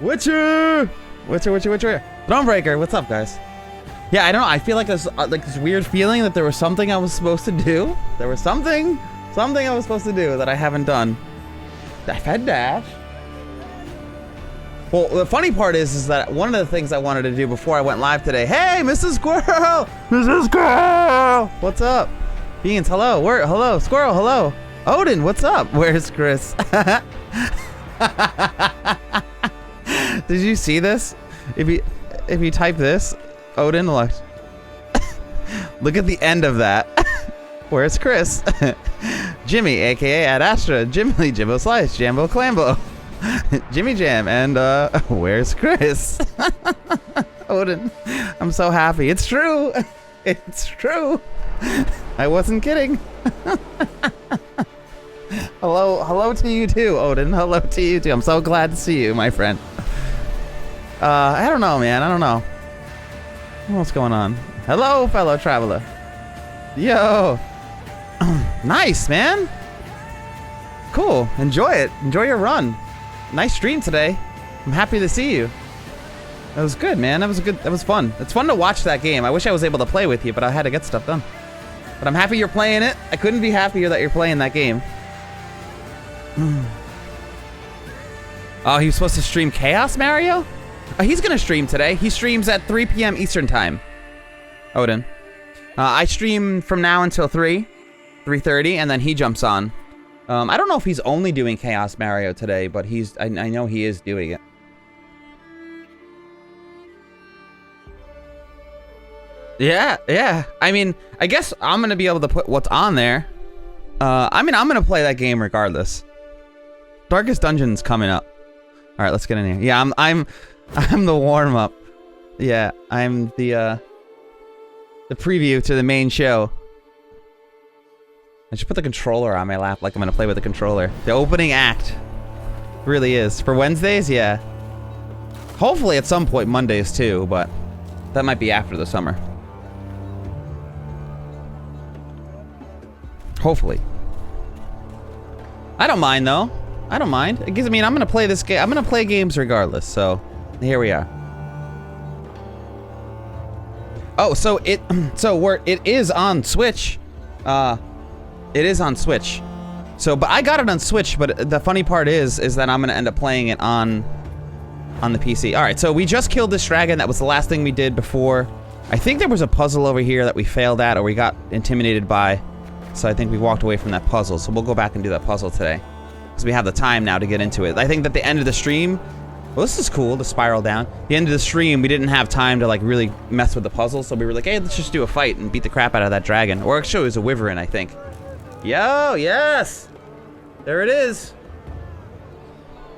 Witcher! Thronebreaker, what's up, guys? Yeah, I don't know. I feel like there's like this weird feeling that there was something I was supposed to do. There was something I was supposed to do that I haven't done. I fed Dash. Well, the funny part is that one of the things I wanted to do before I went live today. Hey, Mrs. Squirrel! Mrs. Squirrel! What's up? Beans, hello. Hello. Squirrel, hello. Odin, what's up? Where's Chris? Did you see this? If you type this, Odin, look. Look at the end of that. Where's Chris? Jimmy, aka Ad Astra, Jimmy, Jimbo Slice, Jambo Clambo, Jimmy Jam, and where's Chris? Odin, I'm so happy. It's true. It's true. I wasn't kidding. Hello to you too, Odin. Hello to you too. I'm so glad to see you, my friend. I don't know, man. I don't know. What's going on? Hello, fellow traveler. Yo. Nice, man. Cool. Enjoy it. Enjoy your run. Nice stream today. I'm happy to see you. That was good, man. That was fun. It's fun to watch that game. I wish I was able to play with you, but I had to get stuff done. But I'm happy you're playing it. I couldn't be happier that you're playing that game. Oh, he was supposed to stream Chaos Mario? Oh, he's gonna stream today. He streams at 3 p.m. Eastern time. Odin. I stream from now until 3:30, and then he jumps on. I don't know if he's only doing Chaos Mario today, but I know he is doing it. Yeah. I mean, I guess I'm gonna be able to put what's on there. I mean, I'm gonna play that game regardless. Darkest Dungeon's coming up. All right, let's get in here. Yeah, I'm the warm up. Yeah, I'm the preview to the main show. I should put the controller on my lap like I'm gonna play with the controller. The opening act really is. For Wednesdays, yeah. Hopefully at some point Mondays too, but that might be after the summer. Hopefully. I don't mind though. I don't mind. It gives me, I'm gonna play this game. I'm gonna play games regardless, so here we are. Oh, so it is on Switch. It is on Switch. So, but I got it on Switch, but the funny part is that I'm gonna end up playing it on the PC. All right, so we just killed this dragon. That was the last thing we did before. I think there was a puzzle over here that we failed at or we got intimidated by. So I think we walked away from that puzzle. So we'll go back and do that puzzle today. Because we have the time now to get into it. I think that the end of the stream, well, this is cool, the spiral down. The end of the stream, we didn't have time to like really mess with the puzzle. So we were like, hey, let's just do a fight and beat the crap out of that dragon. Or actually it was a wyvern, I think. Yo, yes! There it is.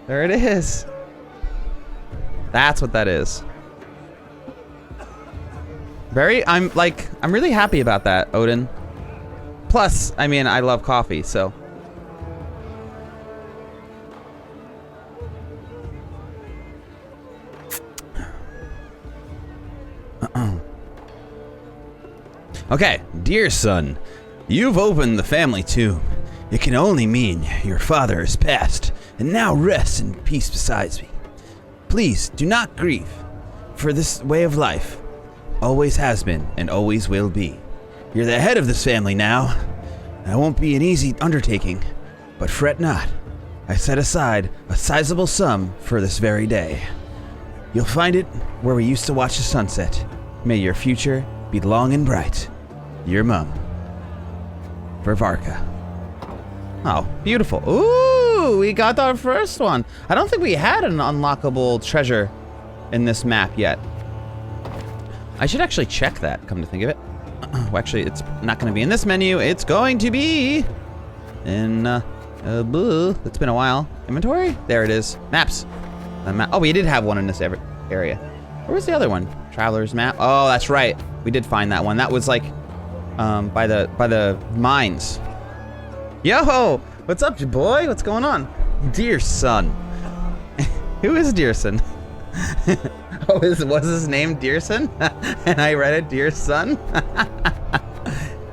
There it is. That's what that is. I'm really happy about that, Odin. Plus, I mean, I love coffee, so. Okay, dear son, you've opened the family tomb. It can only mean your father has passed, and now rests in peace beside me. Please do not grieve, for this way of life always has been and always will be. You're the head of this family now. That won't be an easy undertaking, but fret not. I set aside a sizable sum for this very day. You'll find it where we used to watch the sunset. May your future be long and bright. Your mum. Vervarka. Oh, beautiful. Ooh, we got our first one. I don't think we had an unlockable treasure in this map yet. I should actually check that, come to think of it. Well, actually, it's not going to be in this menu. It's going to be in, it's been a while. Inventory? There it is. Maps. Oh, we did have one in this area. Where's the other one? Traveler's map. Oh, that's right. We did find that one. That was like, by the mines. Yo, what's up, boy? What's going on? Dear son. Who is Dearson? Oh, was his name Dearson? And I read it, Dear Son?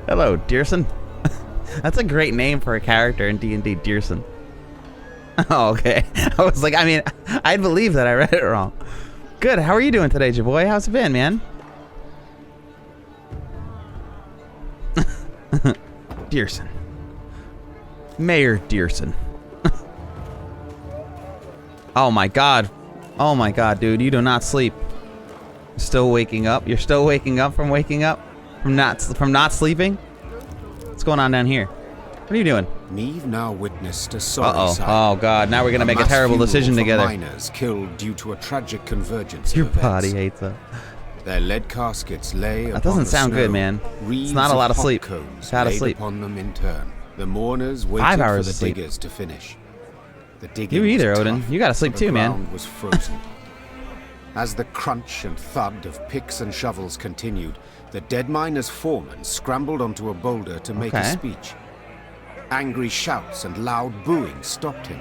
Hello, Dearson. That's a great name for a character in D&D, Dearson. Oh, okay. I was like, I mean, I'd believe that I read it wrong. Good. How are you doing today, Javoy? How's it been, man? Dearson. Mayor Dearson. Oh my god. Oh my god, dude. You do not sleep. You're still waking up? You're still waking up from waking up? From not sleeping? What's going on down here? What are you doing? Meve now witnessed a sorry sight. Oh god, now we're gonna make a terrible decision together. Miners killed due to a tragic convergence. Your body hates it. Their lead caskets lay. That doesn't sound good, man. It's not a lot of sleep. It's out of sleep. Upon them in turn. The mourners waited 5 hours for of the sleep. diggers to finish. The digging You either, was Odin. tough, You gotta sleep the too, man. ground was frozen. As the crunch and thud of picks and shovels continued, the dead miner's foreman scrambled onto a boulder to make a speech. Angry shouts and loud booing stopped him.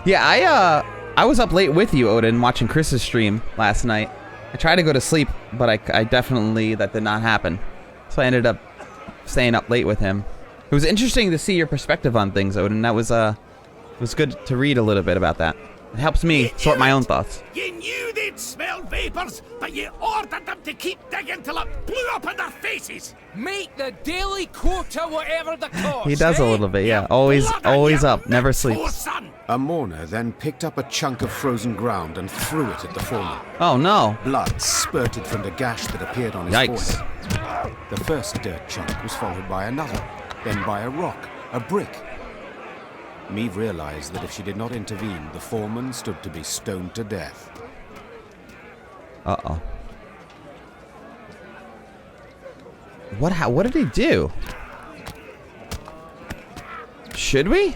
Yeah, I was up late with you, Odin, watching Chris's stream last night. I tried to go to sleep, but I definitely, that did not happen. So I ended up staying up late with him. It was interesting to see your perspective on things, Odin. That was, it was good to read a little bit about that. It helps me sort my own thoughts. You knew they'd smell vapors, but you ordered them to keep digging till it blew up in their faces. Make the daily quota whatever the cost. He does a little bit, yeah. Always up, never sleeps. A mourner then picked up a chunk of frozen ground and threw it at the foreman. Oh no. Blood spurted from the gash that appeared on his Yikes. forehead. The first dirt chunk was followed by another, then by a rock, a brick. Meve realized that if she did not intervene, the foreman stood to be stoned to death. Uh-oh. What did he do? Should we?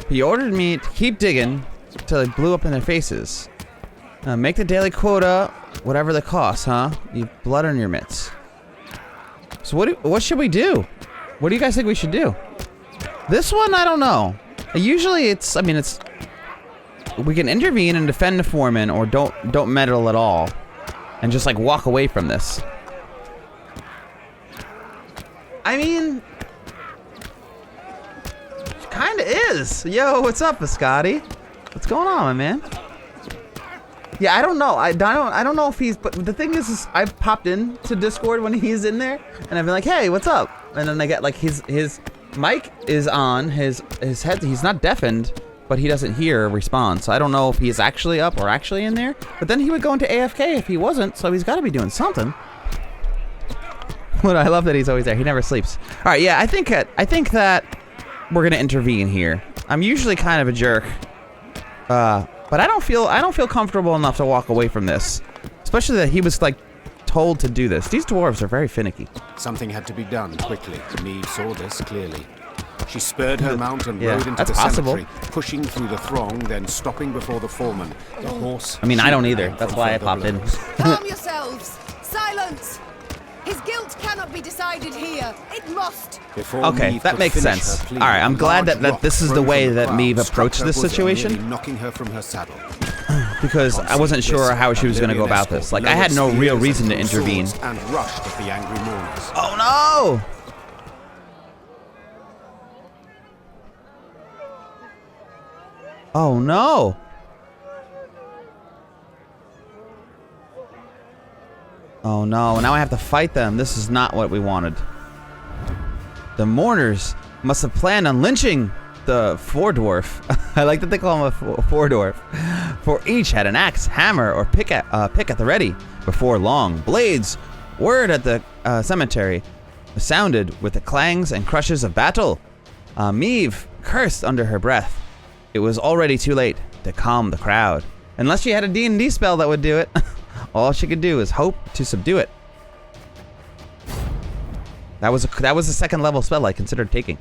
He ordered me to keep digging till it blew up in their faces. Make the daily quota, whatever the cost, huh? You have blood on your mitts. So what should we do? What do you guys think we should do? This one, I don't know. Usually we can intervene and defend the foreman, or don't meddle at all, and just like walk away from this. I mean, it kinda is. Yo, what's up, Biscotti? What's going on, my man? Yeah, I don't know. I don't know if he's. But the thing is I've popped in to Discord when he's in there, and I've been like, "Hey, what's up?" And then I get like his mic is on, his head. He's not deafened, but he doesn't hear or respond. So I don't know if he's actually up or actually in there. But then he would go into AFK if he wasn't. So he's got to be doing something. But I love that he's always there. He never sleeps. All right, yeah. I think that we're gonna intervene here. I'm usually kind of a jerk. But I don't feel comfortable enough to walk away from this, especially that he was like told to do this. These dwarves are very finicky. Something had to be done quickly. Meve saw this clearly. She spurred her mount and Yeah, rode into that's the possible. cemetery, pushing through the throng, then stopping before the foreman. The horse. I mean, I don't she either. ran That's from why I further popped in. blows. Calm yourselves! Silence! His guilt cannot be decided here. It must. Before Okay, Meve that could makes finish sense. her plea, All right, I'm a glad large that rock this is the thrown way from the that ground Meve struck approached her this bosom, situation. nearly knocking her from her saddle. Because I wasn't sure how she was going to go about this. Like, I had no real reason to intervene. And rushed at the angry mourners. Oh no! Oh no! Oh no, now I have to fight them. This is not what we wanted. The mourners must have planned on lynching the foredwarf. I like that they call him a foredwarf. For each had an axe, hammer, or pick at the ready. Before long, blades whirred at the cemetery, sounded with the clangs and crushes of battle. Meve cursed under her breath. It was already too late to calm the crowd. Unless she had a D&D spell that would do it. All she could do is hope to subdue it. That was a second level spell I considered taking.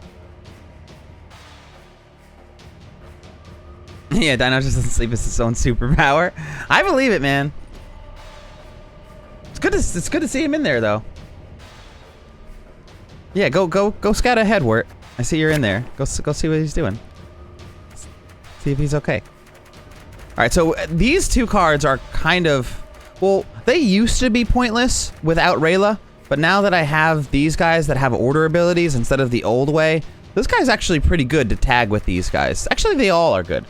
Yeah, Dino just doesn't sleep. It's his own superpower. I believe it, man. It's good to see him in there, though. Yeah, go scout ahead, Wirt. I see you're in there. Go see what he's doing. See if he's okay. All right, so these two cards are kind of, well, they used to be pointless without Rayla, but now that I have these guys that have order abilities instead of the old way, this guy's actually pretty good to tag with these guys. Actually, they all are good.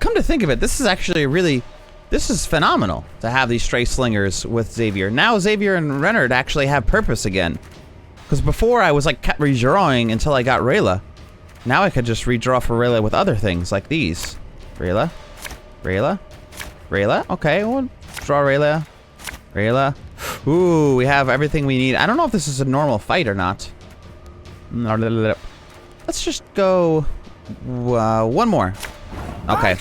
Come to think of it, this is actually this is phenomenal to have these stray slingers with Xavier. Now Xavier and Renard actually have purpose again. Because before I was like kept redrawing until I got Rayla. Now I could just redraw for Rayla with other things like these. Rayla, Rayla, Rayla. Okay, we'll draw Rayla, Rayla. Ooh, we have everything we need. I don't know if this is a normal fight or not. Let's just go one more. Okay,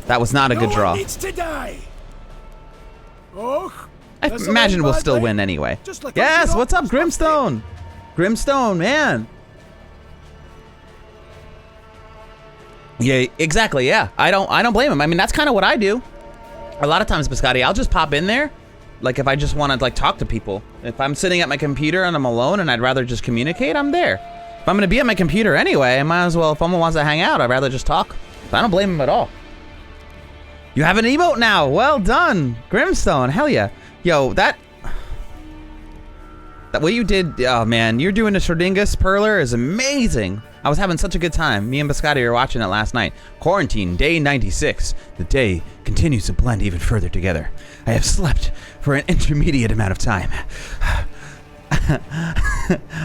that was not a good draw. I imagine we'll still win anyway. Yes, what's up, Grimstone? Grimstone, man. Yeah, exactly. Yeah, I don't blame him. I mean, that's kind of what I do. A lot of times, Biscotti, I'll just pop in there, like if I just want to like talk to people. If I'm sitting at my computer and I'm alone and I'd rather just communicate, I'm there. If I'm gonna be at my computer anyway, I might as well. If someone wants to hang out, I'd rather just talk. So I don't blame him at all. You have an emote now. Well done, Grimstone. Hell yeah. Yo, that what you did, oh man, you're doing the Schrodingus Perler is amazing. I was having such a good time. Me and Biscotti were watching it last night. Quarantine, day 96. The day continues to blend even further together. I have slept for an intermediate amount of time.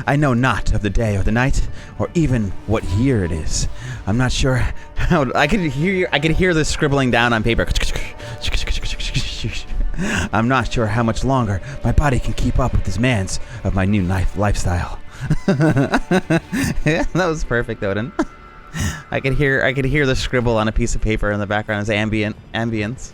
I know not of the day or the night, or even what year it is. I'm not sure how. I could hear this scribbling down on paper. I'm not sure how much longer my body can keep up with the demands of my new lifestyle. Yeah, that was perfect, Odin. I could hear the scribble on a piece of paper in the background as ambience.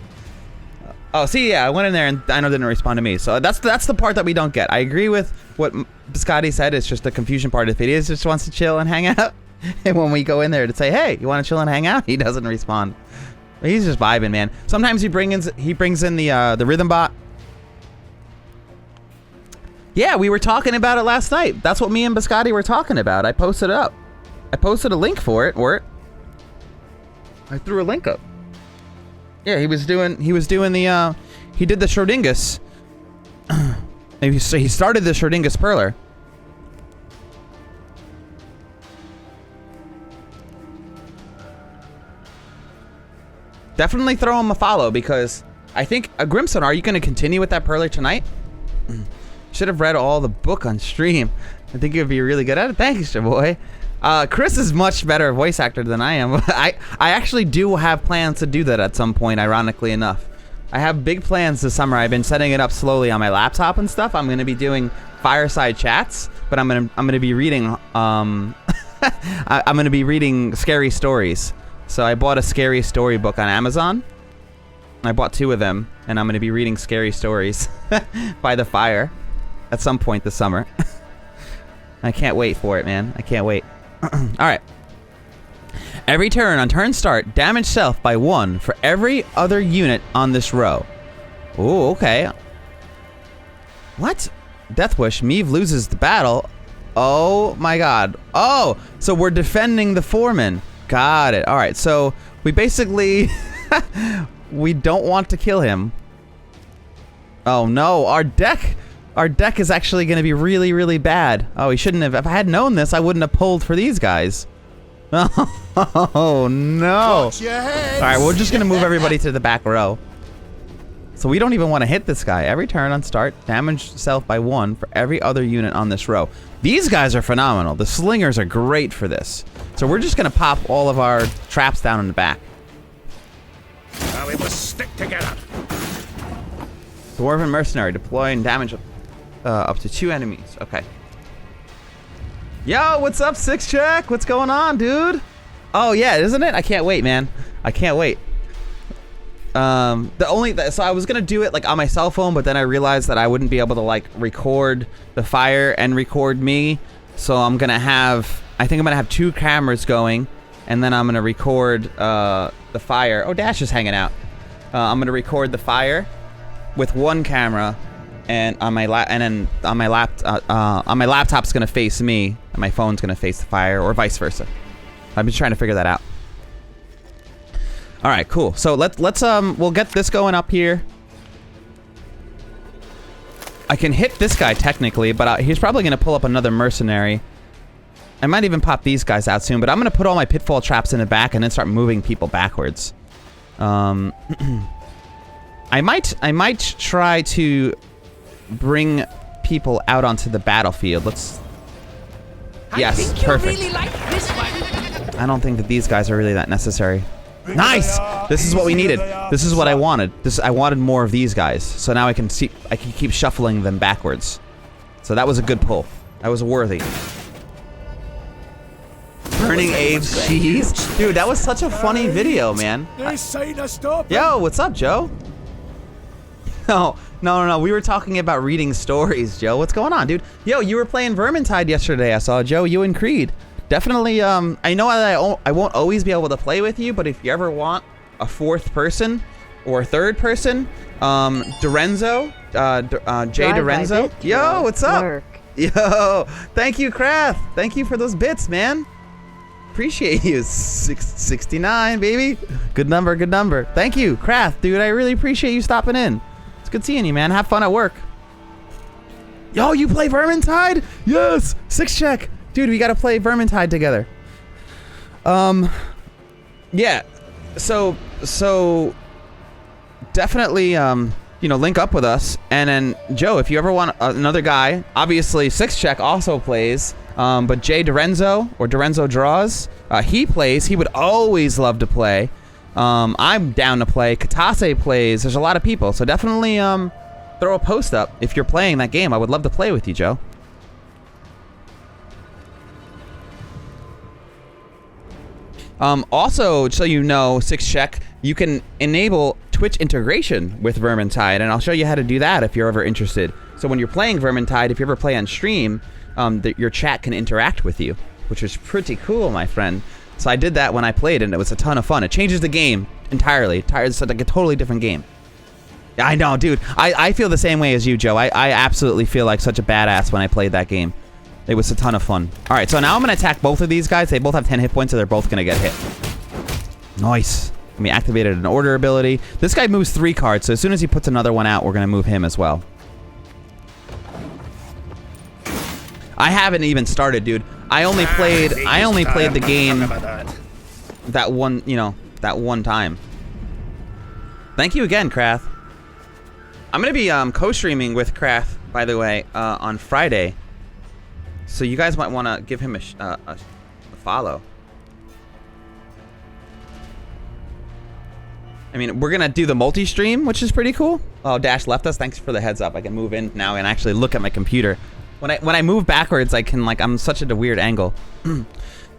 Oh, see, yeah, I went in there and Dino didn't respond to me. So that's the part that we don't get. I agree with what Biscotti said. It's just the confusion part. If he just wants to chill and hang out, and when we go in there to say, hey, you want to chill and hang out, he doesn't respond. He's just vibing, man. Sometimes he brings in the rhythm bot. Yeah, we were talking about it last night. That's what me and Biscotti were talking about. I posted it up. I posted a link for it, I threw a link up. Yeah, he did the Schrodingus. He started the Schrodingus Perler. Definitely throw him a follow because I think, Grimstone, are you going to continue with that Perler tonight? Should have read all the book on stream. I think you'd be really good at it. Thanks, boy. Chris is much better voice actor than I am. I actually do have plans to do that at some point, ironically enough. I have big plans this summer. I've been setting it up slowly on my laptop and stuff. I'm going to be doing fireside chats, but I'm going to be reading I'm going to be reading scary stories. So I bought a scary story book on Amazon. I bought 2 of them, and I'm going to be reading scary stories by the fire at some point this summer. I can't wait for it, man. I can't wait. Alright. Every turn on turn start, damage self by 1 for every other unit on this row. Ooh, okay. What? Deathwish, Meve loses the battle. Oh my god. Oh, so we're defending the foreman. Got it. Alright, so we basically we don't want to kill him. Oh no, our deck is actually going to be really, really bad. Oh, he shouldn't have. If I had known this, I wouldn't have pulled for these guys. Oh, no. All right, we're just going to move everybody to the back row. So we don't even want to hit this guy. Every turn on start, damage self by 1 for every other unit on this row. These guys are phenomenal. The slingers are great for this. So we're just going to pop all of our traps down in the back. Now we must stick together. Dwarven Mercenary, deploying damage up to 2 enemies. Okay. Yo, what's up, Six Check? What's going on, dude? Oh yeah, isn't it? I can't wait, man. I can't wait. So I was gonna do it like on my cell phone, but then I realized that I wouldn't be able to like record the fire and record me. So I think I'm gonna have 2 cameras going, and then I'm gonna record the fire. Oh, Dash is hanging out. I'm gonna record the fire with 1 camera, and on my laptop's gonna face me, and my phone's gonna face the fire, or vice versa. I've been trying to figure that out. All right, cool. So let's we'll get this going up here. I can hit this guy technically, but he's probably going to pull up another mercenary. I might even pop these guys out soon, but I'm going to put all my pitfall traps in the back and then start moving people backwards. I might try to bring people out onto the battlefield. Let's... Yes, perfect. Really like this one. I don't think that these guys are really that necessary. Nice! This is what we needed. This is what I wanted. I wanted more of these guys. So now I can keep shuffling them backwards. So that was a good pull. That was worthy. Burning Abe's cheese? Dude, that was such a funny video, man. Yo, what's up, Joe? No. We were talking about reading stories, Joe. What's going on, dude? Yo, you were playing Vermintide yesterday. I saw Joe, you and Creed. Definitely, I know I won't always be able to play with you, but if you ever want a fourth person or third person, Dorenzo, Jay Dorenzo. Yo, what's up? Yo, thank you, Kraft. Thank you for those bits, man. Appreciate you. 69, baby. Good number, good number. Thank you, Kraft, dude. I really appreciate you stopping in. It's good seeing you, man. Have fun at work. Yo, you play Vermintide? Yes. 6-check. Dude, we gotta play Vermintide together. Yeah. So definitely, link up with us. And then, Joe, if you ever want another guy, obviously 6-check also plays. But Jay Dorenzo, or Dorenzo Draws, he plays. He would always love to play. I'm down to play. Katase plays. There's a lot of people. So definitely throw a post up if you're playing that game. I would love to play with you, Joe. Also, so you know, 6-check, you can enable Twitch integration with Vermintide, and I'll show you how to do that if you're ever interested. So when you're playing Vermintide, if you ever play on stream, your chat can interact with you, which is pretty cool, my friend. So I did that when I played, and it was a ton of fun. It changes the game entirely. It's like a totally different game. I know, dude. I feel the same way as you, Joe. I absolutely feel like such a badass when I played that game. It was a ton of fun. All right, so now I'm going to attack both of these guys. They both have 10 hit points, so they're both going to get hit. Nice. We activated an order ability. This guy moves 3 cards, so as soon as he puts another one out, we're going to move him as well. I haven't even started, dude. I only played the game that one time. Thank you again, Krath. I'm going to be co-streaming with Krath, by the way, on Friday. So you guys might want to give him a follow. I mean, we're going to do the multi-stream, which is pretty cool. Oh, Dash left us. Thanks for the heads up. I can move in now and actually look at my computer. When I move backwards, I can, I'm such at a weird angle.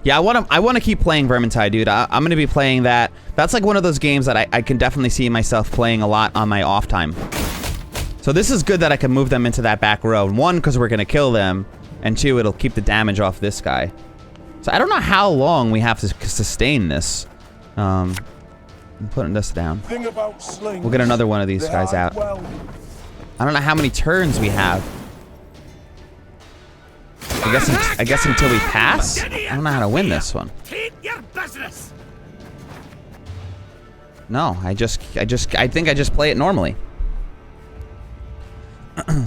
Yeah, I want to keep playing Vermintide, dude. I'm going to be playing that. That's like one of those games that I can definitely see myself playing a lot on my off time. So this is good that I can move them into that back row. 1, because we're going to kill them. And 2, it'll keep the damage off this guy. So I don't know how long we have to sustain this. I'm putting this down. We'll get another one of these guys out. I don't know how many turns we have. I guess until we pass? I don't know how to win this one. No, I think I just play it normally.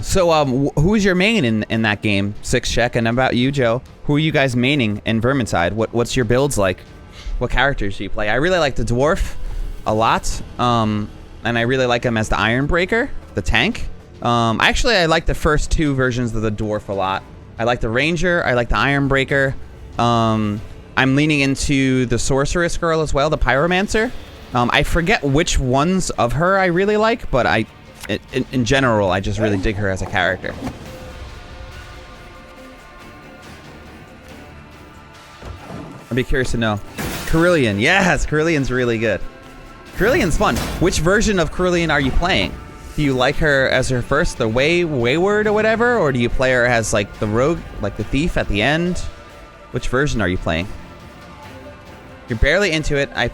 So, who's your main in that game, 6-check? And about you, Joe, who are you guys maining in Vermintide? What's your builds like? What characters do you play? I really like the dwarf a lot, and I really like him as the Ironbreaker, the tank. Actually, I like the first 2 versions of the dwarf a lot. I like the Ranger, I like the Ironbreaker. I'm leaning into the Sorceress Girl as well, the Pyromancer. I forget which ones of her I really like, but in general, I just really dig her as a character. I'd be curious to know. Carillion, yes, Carillion's really good. Carillion's fun. Which version of Carillion are you playing? Do you like her as her first, the wayward or whatever, or do you play her as like the rogue, like the thief at the end? Which version are you playing? You're barely into it. I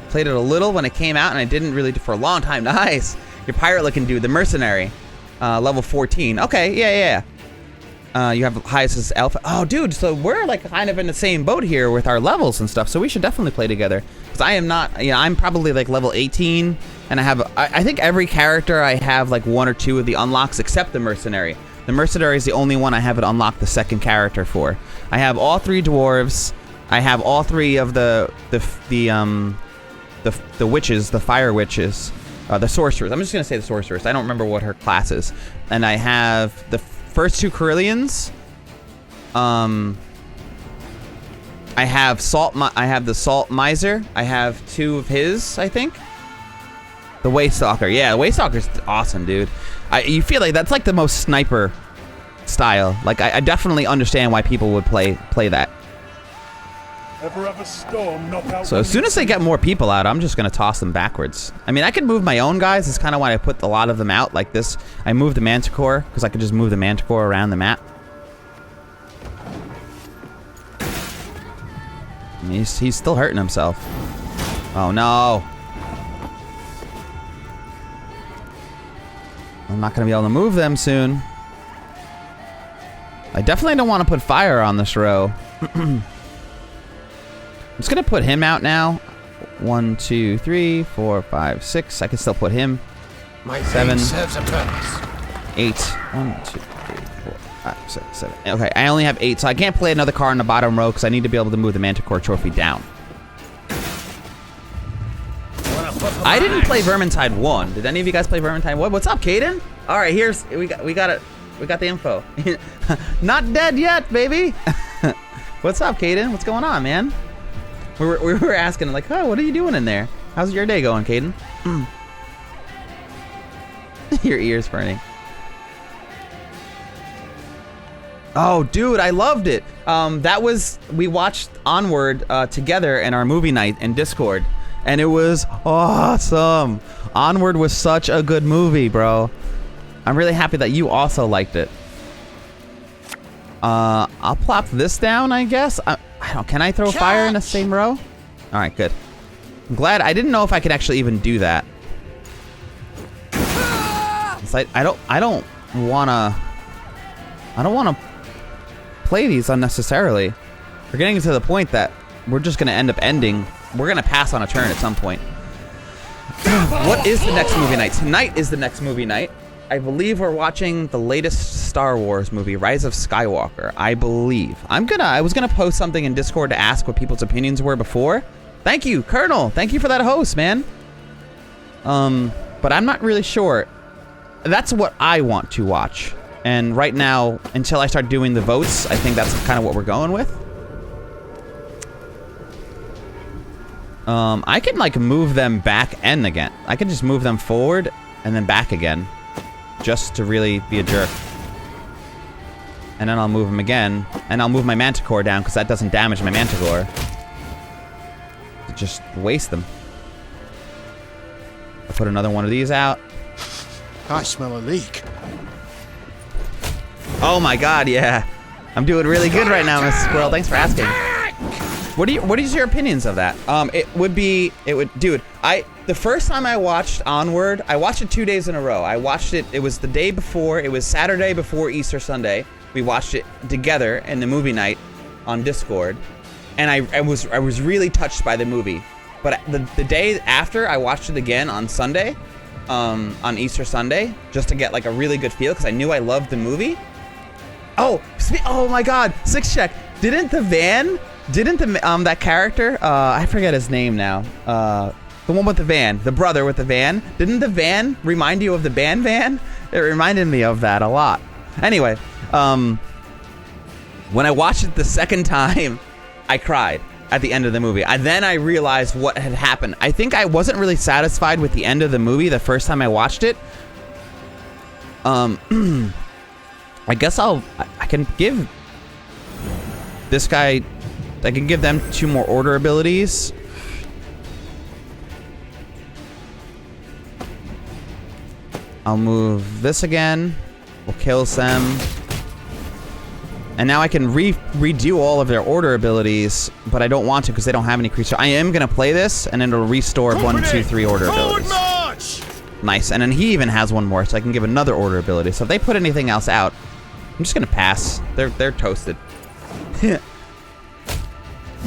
played it a little when it came out, and I didn't really do for a long time. Nice. Your pirate-looking dude, the mercenary, level 14. Okay, yeah. You have highest as alpha. Oh, dude, so we're like kind of in the same boat here with our levels and stuff. So we should definitely play together. Because I am not, I'm probably like level 18, And I think every character I have like 1 or 2 of the unlocks except the mercenary. The mercenary is the only one I haven't unlocked the second character for. I have all 3 dwarves. I have all 3 of the witches, the fire witches, the sorcerers. I'm just gonna say the sorcerers. I don't remember what her class is. And I have the first 2 Carillions. I have the Salt Miser. I have 2 of his, I think. The Waystalker. Yeah, the Waystalker's awesome, dude. You feel like that's like the most sniper style. Like I definitely understand why people would play that. Ever have a storm knock out So as soon as they get more people out, I'm just gonna toss them backwards. I mean, I can move my own guys. That's kind of why I put a lot of them out like this. I moved the Manticore because I could just move the Manticore around the map. I mean, he's still hurting himself. Oh no. I'm not gonna be able to move them soon. I definitely don't want to put fire on this row. I'm just gonna put him out now. 1, 2, 3, 4, 5, 6. I can still put him. My 7, serves a purpose. 8. 1, 2, 3, 4, 5, 6, 7. Okay, I only have 8, so I can't play another card in the bottom row because I need to be able to move the Manticore trophy down. I didn't play Vermintide 1. Did any of you guys play Vermintide 1? What's up, Caden? All right, we got it. We got the info. Not dead yet, baby. What's up, Caden? What's going on, man? We were asking like, oh, what are you doing in there? How's your day going, Caden? Your ears burning. Oh, dude, I loved it. We watched Onward together in our movie night in Discord. And it was awesome. Onward was such a good movie, bro. I'm really happy that you also liked it. I'll plop this down, I guess. I don't. Can I throw fire in the same row? All right, good. I'm glad. I didn't know if I could actually even do that. It's like I don't wanna play these unnecessarily. We're getting to the point that we're just gonna end up ending. We're gonna pass on a turn at some point. What is the next movie night? Tonight is the next movie night. I believe we're watching the latest Star Wars movie, Rise of Skywalker. I believe. I was gonna post something in Discord to ask what people's opinions were before. Thank you, Colonel. Thank you for that host, man. But I'm not really sure. That's what I want to watch. And right now, until I start doing the votes, I think that's kind of what we're going with. I can like move them back and again. I can just move them forward and then back again. Just to really be a jerk. And then I'll move them again. And I'll move my Manticore down because that doesn't damage my Manticore. Just waste them. I'll put another one of these out. I smell a leak. Oh my god, yeah. I'm doing really good right now, Miss Squirrel. Thanks for asking. What is your opinions of that? Dude, the first time I watched Onward, I watched it 2 days in a row. I watched it, it was the day before, it was Saturday before Easter Sunday. We watched it together in the movie night on Discord. And I was really touched by the movie. But the day after, I watched it again on Sunday, on Easter Sunday, just to get like a really good feel, because I knew I loved the movie. Oh my god, Six Check. Didn't that character, I forget his name now, the one with the van, the brother with the van, didn't the van remind you of the band van? It reminded me of that a lot. Anyway, when I watched it the second time, I cried at the end of the movie. Then I realized what had happened. I think I wasn't really satisfied with the end of the movie the first time I watched it. I guess I can give this guy, I can give them 2 more order abilities. I'll move this again. We'll kill them. And now I can redo all of their order abilities, but I don't want to because they don't have any creatures. I am going to play this, and then it'll restore 1, 2, 3 order abilities. Nice. And then he even has 1 more, so I can give another order ability. So if they put anything else out, I'm just going to pass. They're toasted.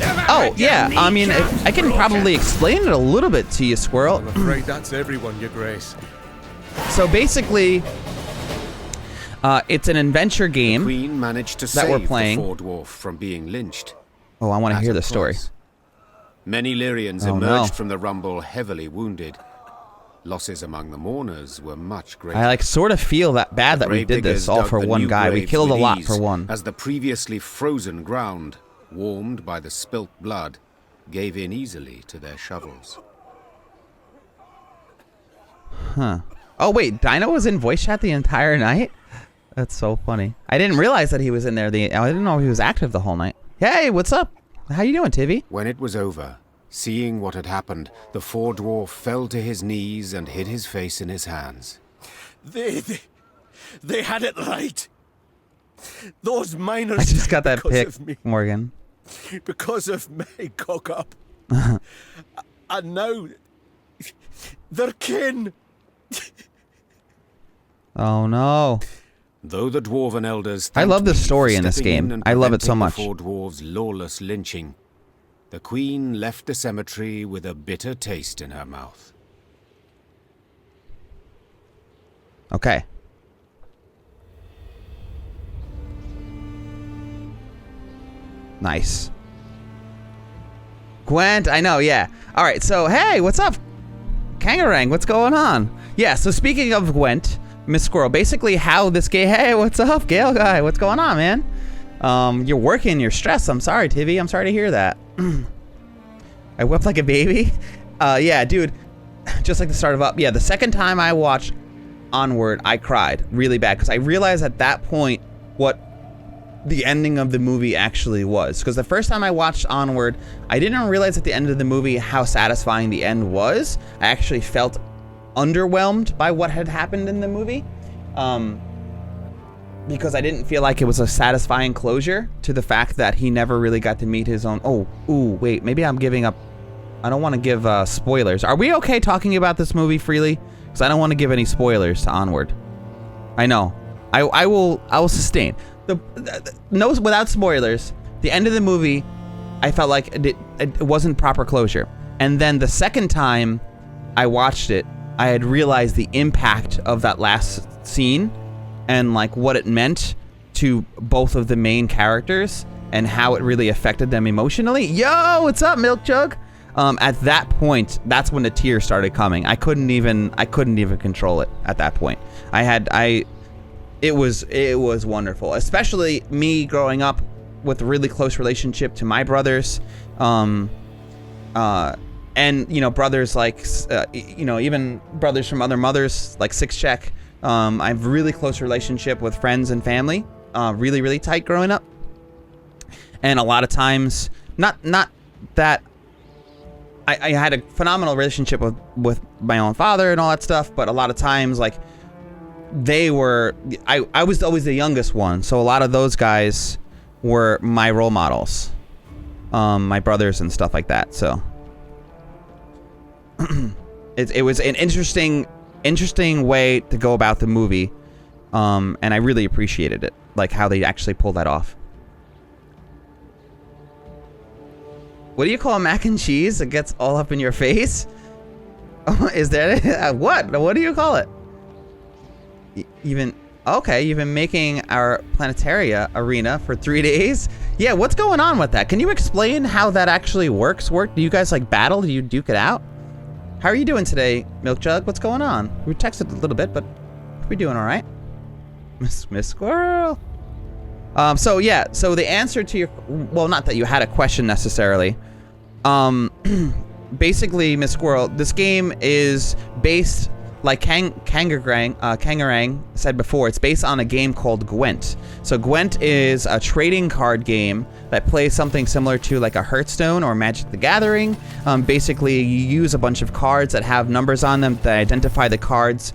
Oh, yeah, I mean, I can probably explain it a little bit to you, Squirrel. I'm afraid that's everyone, Your Grace. So basically, it's an adventure game. The Queen managed to that save we're playing. the Fordwarf from being lynched. Oh, I want to At hear a the story. price. Many Lyrians Oh, emerged no. from the rumble heavily wounded. Losses among the mourners were much greater. I like sort of feel that bad that we did Gravediggers this all dug for the one new guy. We graves killed a with lot ease, for one. As the previously frozen ground, warmed by the spilt blood, gave in easily to their shovels. Huh. Oh, wait, Dino was in voice chat the entire night? That's so funny. I didn't realize that he was in there. I didn't know he was active the whole night. Hey, what's up? How you doing, Tivy? When it was over, seeing what had happened, the Fordwarf fell to his knees and hid his face in his hands. They had it right. Those miners I just got that because pic, of me, Morgan. because of my cock up. And now they're kin. Oh, no. Though the dwarven elders I love the thanked me story for in this stepping game. and I love it so preventing much. The four dwarves' lawless lynching, the Queen left the cemetery with a bitter taste in her mouth. Okay. Nice. Gwent, I know, yeah. All right, so, hey, what's up? Kangarang, what's going on? Yeah, so speaking of Gwent, Miss Squirrel, basically how this game... Hey, what's up, Gale Guy? What's going on, man? You're working, you're stressed. I'm sorry, TV. I'm sorry to hear that. I wept like a baby? Yeah, dude. Just like the start of Up. Yeah, the second time I watched Onward, I cried really bad because I realized at that point what the ending of the movie actually was. Because the first time I watched Onward, I didn't realize at the end of the movie how satisfying the end was. I actually felt underwhelmed by what had happened in the movie. Because I didn't feel like it was a satisfying closure to the fact that he never really got to meet his own... Oh, ooh, wait, maybe I'm giving up... I don't want to give spoilers. Are we okay talking about this movie freely? Because I don't want to give any spoilers to Onward. I know. I will sustain. No, without spoilers, the end of the movie, I felt like it wasn't proper closure. And then the second time I watched it, I had realized the impact of that last scene and like what it meant to both of the main characters and how it really affected them emotionally. Yo, what's up, Milk Jug? At that point, that's when the tears started coming. I couldn't even control it at that point. It was wonderful, especially me growing up with a really close relationship to my brothers, and brothers like even brothers from other mothers like Six Check. I have a really close relationship with friends and family, really, really tight growing up. And a lot of times, not that I had a phenomenal relationship with my own father and all that stuff, but a lot of times, like, I was always the youngest one, so a lot of those guys were my role models, my brothers and stuff like that. So it was an interesting way to go about the movie, and I really appreciated it, like how they actually pulled that off. What do you call mac and cheese that gets all up in your face? Oh, is that what? What do you call it? Okay, you've been making our Planetaria arena for 3 days? Yeah, what's going on with that? Can you explain how that actually works? Do you guys like battle? Do you duke it out? How are you doing today, Milk Jug? What's going on? We texted a little bit, but we're doing all right. Miss Squirrel. So the answer to your... Well, not that you had a question necessarily. Basically, Miss Squirrel, this game is based, like Kangarang said before, it's based on a game called Gwent. So Gwent is a trading card game that plays something similar to like a Hearthstone or Magic the Gathering. Basically, you use a bunch of cards that have numbers on them that identify the cards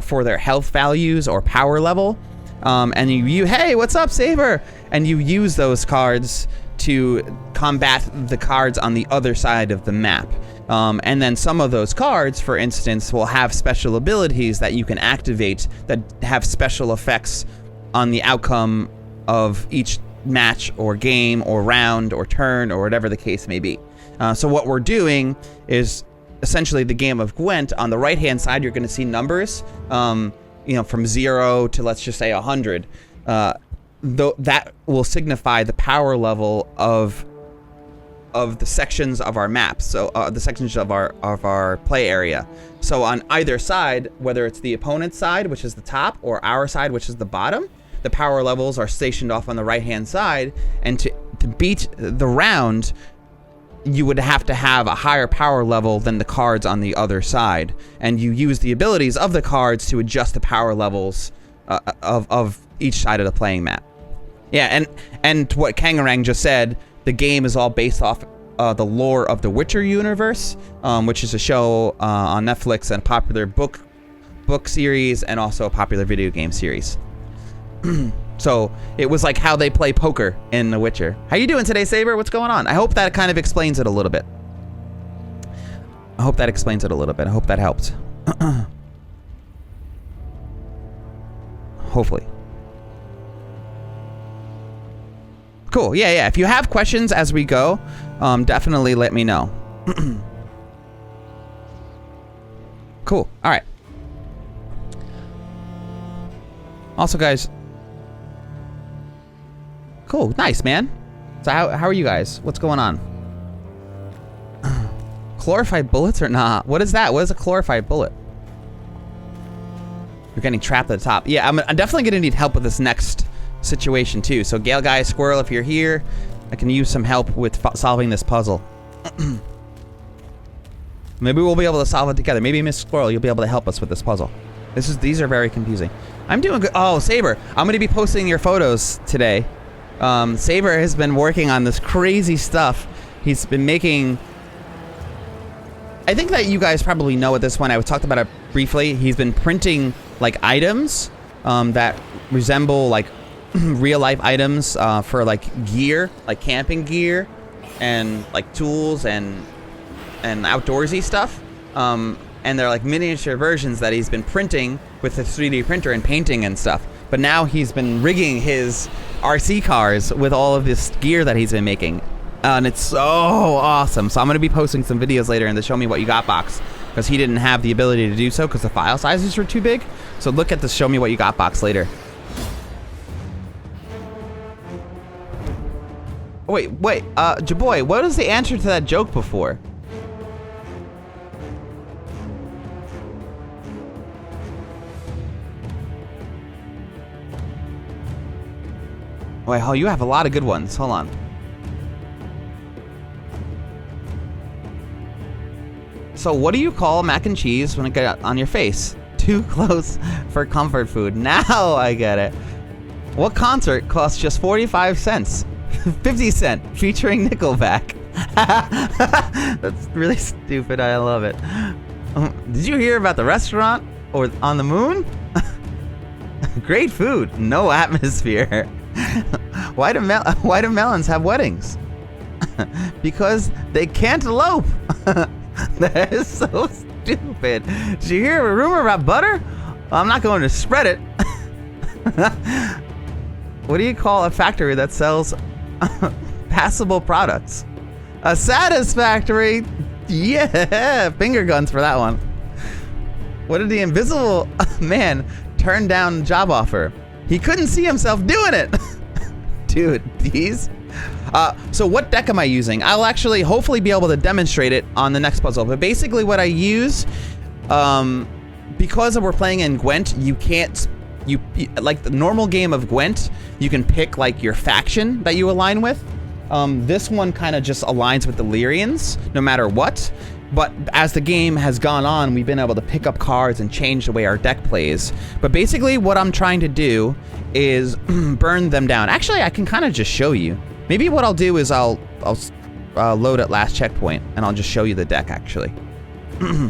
for their health values or power level. And you hey, what's up, Saber? And you use those cards to combat the cards on the other side of the map. And then some of those cards, for instance, will have special abilities that you can activate that have special effects on the outcome of each match or game or round or turn or whatever the case may be. So what we're doing is essentially the game of Gwent. On the right hand side, you're going to see numbers, from 0 to, let's just say, 100. That will signify the power level of the sections of our map, so the sections of our play area. So on either side, whether it's the opponent's side, which is the top, or our side, which is the bottom, the power levels are stationed off on the right hand side. And to beat the round, you would have to have a higher power level than the cards on the other side, and you use the abilities of the cards to adjust the power levels of each side of the playing map. Yeah, and what Kangarang just said, the game is all based off the lore of the Witcher universe, which is a show on Netflix and a popular book series, and also a popular video game series. So it was like how they play poker in The Witcher. How you doing today, Saber? What's going on? I hope that kind of explains it a little bit. I hope that helped. Hopefully. Cool. Yeah. If you have questions as we go, definitely let me know. Cool. All right. Also, guys. Cool. Nice, man. So how are you guys? What's going on? Glorified bullets or not? What is that? What is a glorified bullet? You're getting trapped at the top. Yeah, I'm definitely going to need help with this next situation too. So Gale Guy, Squirrel, if you're here, I can use some help with solving this puzzle. Maybe we'll be able to solve it together. Maybe Miss Squirrel, you'll be able to help us with this puzzle. These are very confusing. I'm doing good. Oh, Saber, I'm going to be posting your photos today. Saber has been working on this crazy stuff. He's been making... I think that you guys probably know at this point. I talked about it briefly. He's been printing like items that resemble like real life items for like gear, like camping gear, and like tools and outdoorsy stuff. And they're like miniature versions that he's been printing with a 3D printer and painting and stuff. But now he's been rigging his RC cars with all of this gear that he's been making. And it's so awesome. So I'm going to be posting some videos later in the Show Me What You Got box, because he didn't have the ability to do so because the file sizes were too big. So look at the Show Me What You Got box later. Wait, Jaboy, what is the answer to that joke before? Wait, oh, you have a lot of good ones. Hold on. So what do you call mac and cheese when it gets on your face? Too close for comfort food. Now I get it. What concert costs just 45 cents? 50 Cent featuring Nickelback. That's really stupid. I love it. Did you hear about the restaurant or on the moon? Great food, no atmosphere. Why do melons have weddings? Because they can't elope. That is so stupid. Did you hear a rumor about butter? I'm not going to spread it. What do you call a factory that sells passable products? A satisfactory. Yeah, finger guns for that one. What did the invisible man turn down job offer? He couldn't see himself doing it. Dude, these. So what deck am I using? I'll actually hopefully be able to demonstrate it on the next puzzle. But basically what I use, because we're playing in Gwent, you can't, like the normal game of Gwent, you can pick like your faction that you align with. This one kind of just aligns with the Lyrians, no matter what. But as the game has gone on, we've been able to pick up cards and change the way our deck plays. But basically what I'm trying to do is burn them down. Actually, I can kind of just show you. Maybe what I'll do is I'll load at last checkpoint and I'll just show you the deck actually. All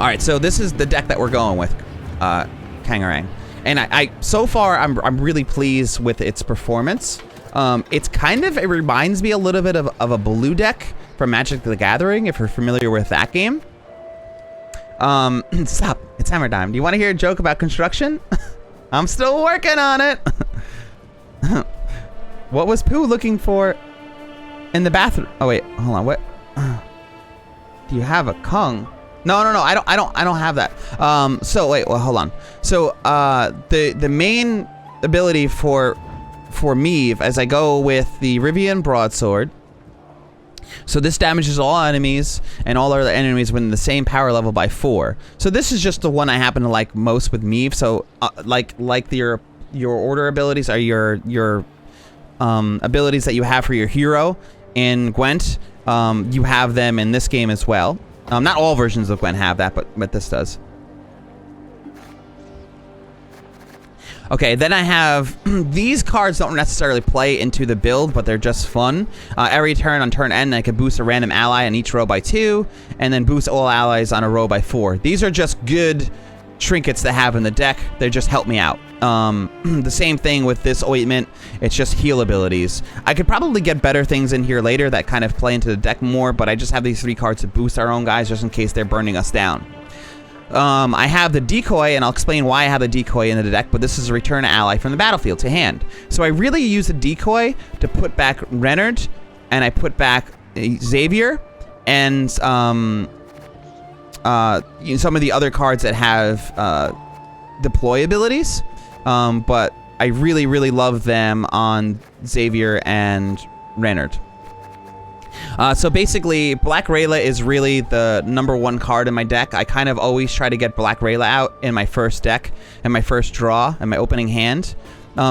right, so this is the deck that we're going with, Kangarang. And I so far I'm really pleased with its performance. It reminds me a little bit of a blue deck from Magic the Gathering, if you're familiar with that game. Stop, it's hammer time. Do you want to hear a joke about construction? I'm still working on it. What was Pooh looking for in the bathroom? Oh wait, hold on. What? Do you have a Kung? No. I don't have that. So wait. Well, hold on. So the main ability for Meve, as I go with the Rivian broadsword. So this damages all enemies and all other enemies within the same power level by 4. So this is just the one I happen to like most with Meve. So like your order abilities are your abilities that you have for your hero in Gwent. You have them in this game as well. Not all versions of Gwent have that, but this does. Okay, then I have these cards don't necessarily play into the build, but they're just fun. Every turn on turn end, I can boost a random ally on each row by 2, and then boost all allies on a row by 4. These are just good trinkets to have in the deck. They just help me out. The same thing with this ointment. It's just heal abilities. I could probably get better things in here later that kind of play into the deck more, but I just have these 3 cards to boost our own guys just in case they're burning us down. I have the decoy, and I'll explain why I have the decoy in the deck, but this is a return ally from the battlefield to hand. So I really use the decoy to put back Reynard, and I put back Xavier, and some of the other cards that have deploy abilities, but I really love them on Xavier and Reynard. So basically, Black Rayla is really the #1 card in my deck. I kind of always try to get Black Rayla out in my first deck, in my first draw, in my opening hand.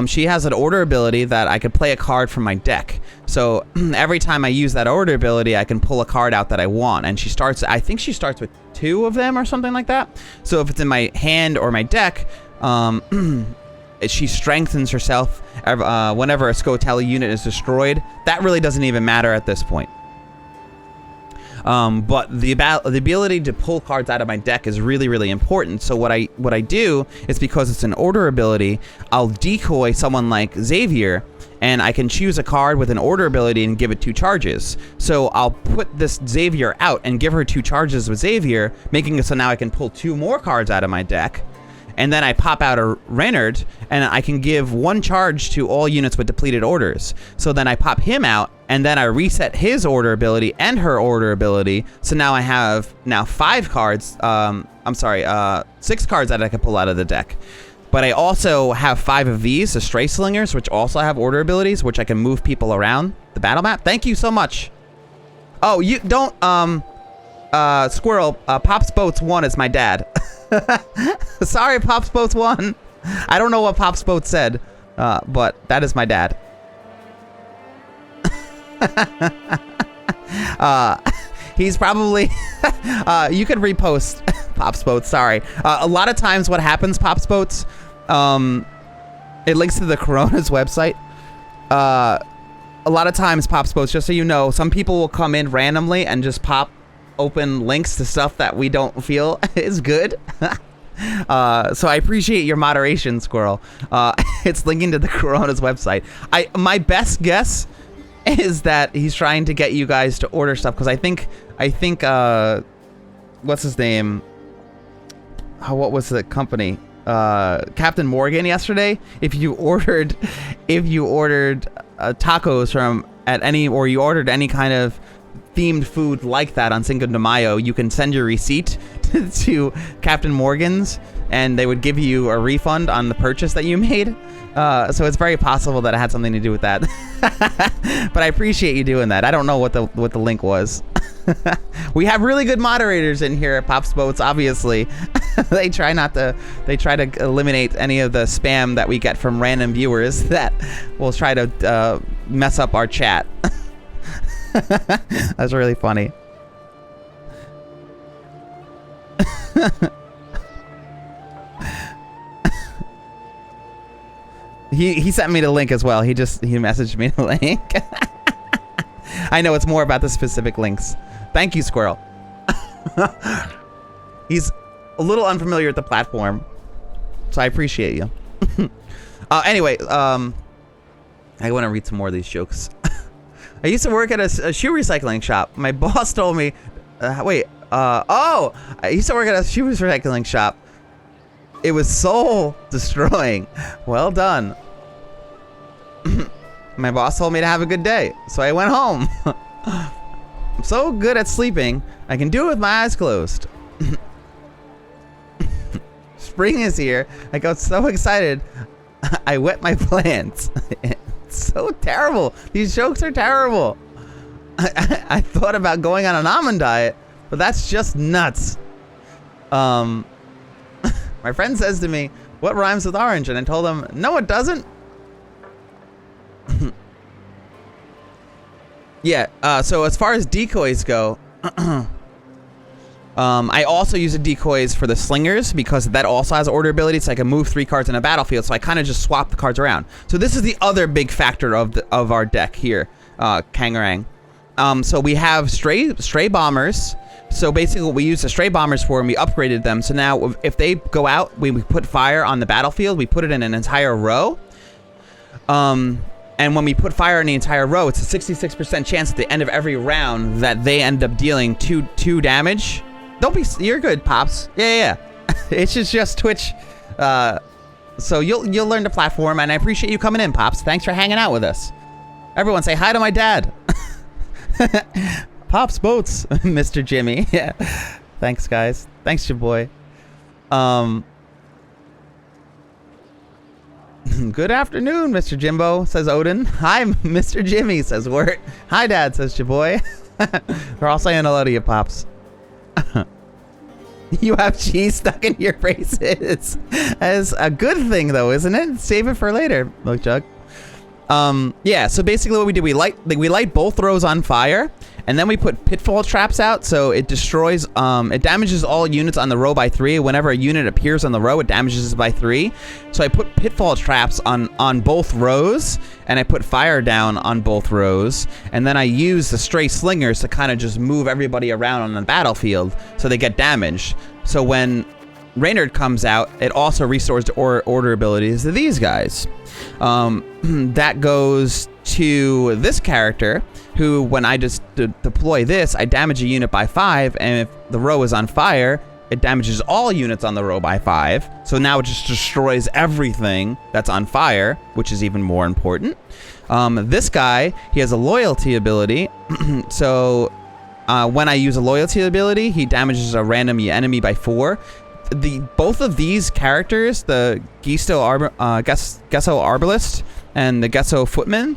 She has an order ability that I could play a card from my deck. So every time I use that order ability, I can pull a card out that I want. And she starts, I think she starts with 2 of them or something like that. So if it's in my hand or my deck, she strengthens herself whenever a Scotelli unit is destroyed. That really doesn't even matter at this point. But the ability to pull cards out of my deck is really important. So what I do is, because it's an order ability, I'll decoy someone like Xavier, and I can choose a card with an order ability and give it 2 charges. So I'll put this Xavier out and give her 2 charges with Xavier, making it so now I can pull 2 more cards out of my deck. And then I pop out a Reynard, and I can give 1 charge to all units with depleted orders. So then I pop him out, and then I reset his order ability and her order ability. So now I have 5 cards. 6 cards that I can pull out of the deck. But I also have 5 of these, the Stray Slingers, which also have order abilities, which I can move people around the battle map. Thank you so much. Oh, you don't, Squirrel, Pops Boats 1 is my dad. Sorry, Pops Boats 1. I don't know what Pops Boats said, but that is my dad. He's probably you could repost Pops Boats, sorry. A lot of times what happens, Pops Boats, it links to the Corona's website. A lot of times, Pops Boats, just so you know, some people will come in randomly and just pop open links to stuff that we don't feel is good. So I appreciate your moderation, Squirrel. It's linking to the Corona's website. My best guess is that he's trying to get you guys to order stuff, because I think what's his name? What was the company? Captain Morgan yesterday. If you ordered tacos from or you ordered any kind of themed food like that on Cinco de Mayo, you can send your receipt to Captain Morgan's, and they would give you a refund on the purchase that you made. So it's very possible that it had something to do with that. But I appreciate you doing that. I don't know what the link was. We have really good moderators in here at Pops Boats, obviously. They try to eliminate any of the spam that we get from random viewers that will try to mess up our chat. That's really funny. He sent me the link as well. He messaged me the link. I know it's more about the specific links. Thank you, Squirrel. He's a little unfamiliar with the platform, so I appreciate you. Anyway, I want to read some more of these jokes. I used to work at a shoe recycling shop. My boss told me, I used to work at a shoe recycling shop. It was soul destroying. Well done. My boss told me to have a good day, so I went home. I'm so good at sleeping, I can do it with my eyes closed. Spring is here. I got so excited, I wet my plants. It's so terrible. These jokes are terrible. I thought about going on an almond diet, but that's just nuts. My friend says to me, what rhymes with orange? And I told him, no, it doesn't. Yeah, so as far as decoys go, I also use the decoys for the slingers because that also has order ability, so I can move 3 cards in a battlefield, so I kind of just swap the cards around. So this is the other big factor of our deck here, Kangarang. So we have stray bombers. So basically what we use the stray bombers for, and we upgraded them. So now if they go out, we put fire on the battlefield, we put it in an entire row. And when we put fire in the entire row, it's a 66% chance at the end of every round that they end up dealing two damage. You're good, Pops. Yeah. It's just Twitch. So you'll learn the platform, and I appreciate you coming in, Pops. Thanks for hanging out with us. Everyone say hi to my dad. Pops Boats, Mr. Jimmy. Yeah. Thanks, guys. Thanks, your boy. Good afternoon, Mr. Jimbo, says Odin. Hi, Mr. Jimmy, says Wirt. Hi, Dad, says your boy. We're all saying hello to you, Pops. You have cheese stuck in your braces. That's a good thing, though, isn't it? Save it for later, Milk Jug. Yeah, so basically what we do, we light both rows on fire, and then we put pitfall traps out, so it destroys, it damages all units on the row by 3. Whenever a unit appears on the row, it damages it by 3. So I put pitfall traps on both rows, and I put fire down on both rows, and then I use the stray slingers to kind of just move everybody around on the battlefield so they get damaged. So when Reynard comes out, it also restores the order abilities to these guys. That goes to this character, who, when I just deploy this, I damage a unit by 5, and if the row is on fire, it damages all units on the row by 5. So now it just destroys everything that's on fire, which is even more important. This guy, he has a loyalty ability, so when I use a loyalty ability, he damages a random enemy by 4. Both of these characters, the Gesso Arbalist and the Gesso Footman,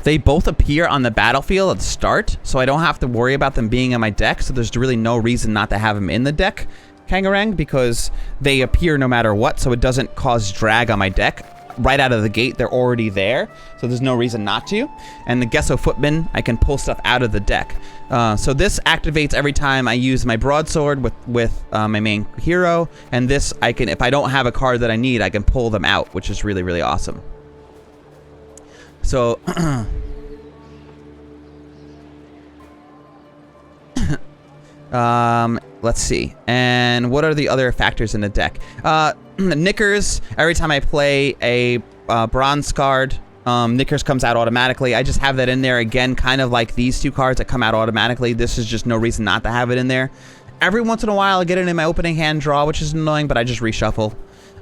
they both appear on the battlefield at the start, so I don't have to worry about them being in my deck, so there's really no reason not to have them in the deck, Kangarang, because they appear no matter what, so it doesn't cause drag on my deck. Right out of the gate, they're already there, so there's no reason not to. And the Gesso Footman, I can pull stuff out of the deck. So this activates every time I use my broadsword with my main hero, and this I can, if I don't have a card that I need, I can pull them out, which is really, really awesome. So let's see. And what are the other factors in the deck? Knickers, every time I play a bronze card, Knickers comes out automatically. I just have that in there again, kind of like these 2 cards that come out automatically. This is just no reason not to have it in there. Every once in a while I get it in my opening hand draw, which is annoying, but I just reshuffle.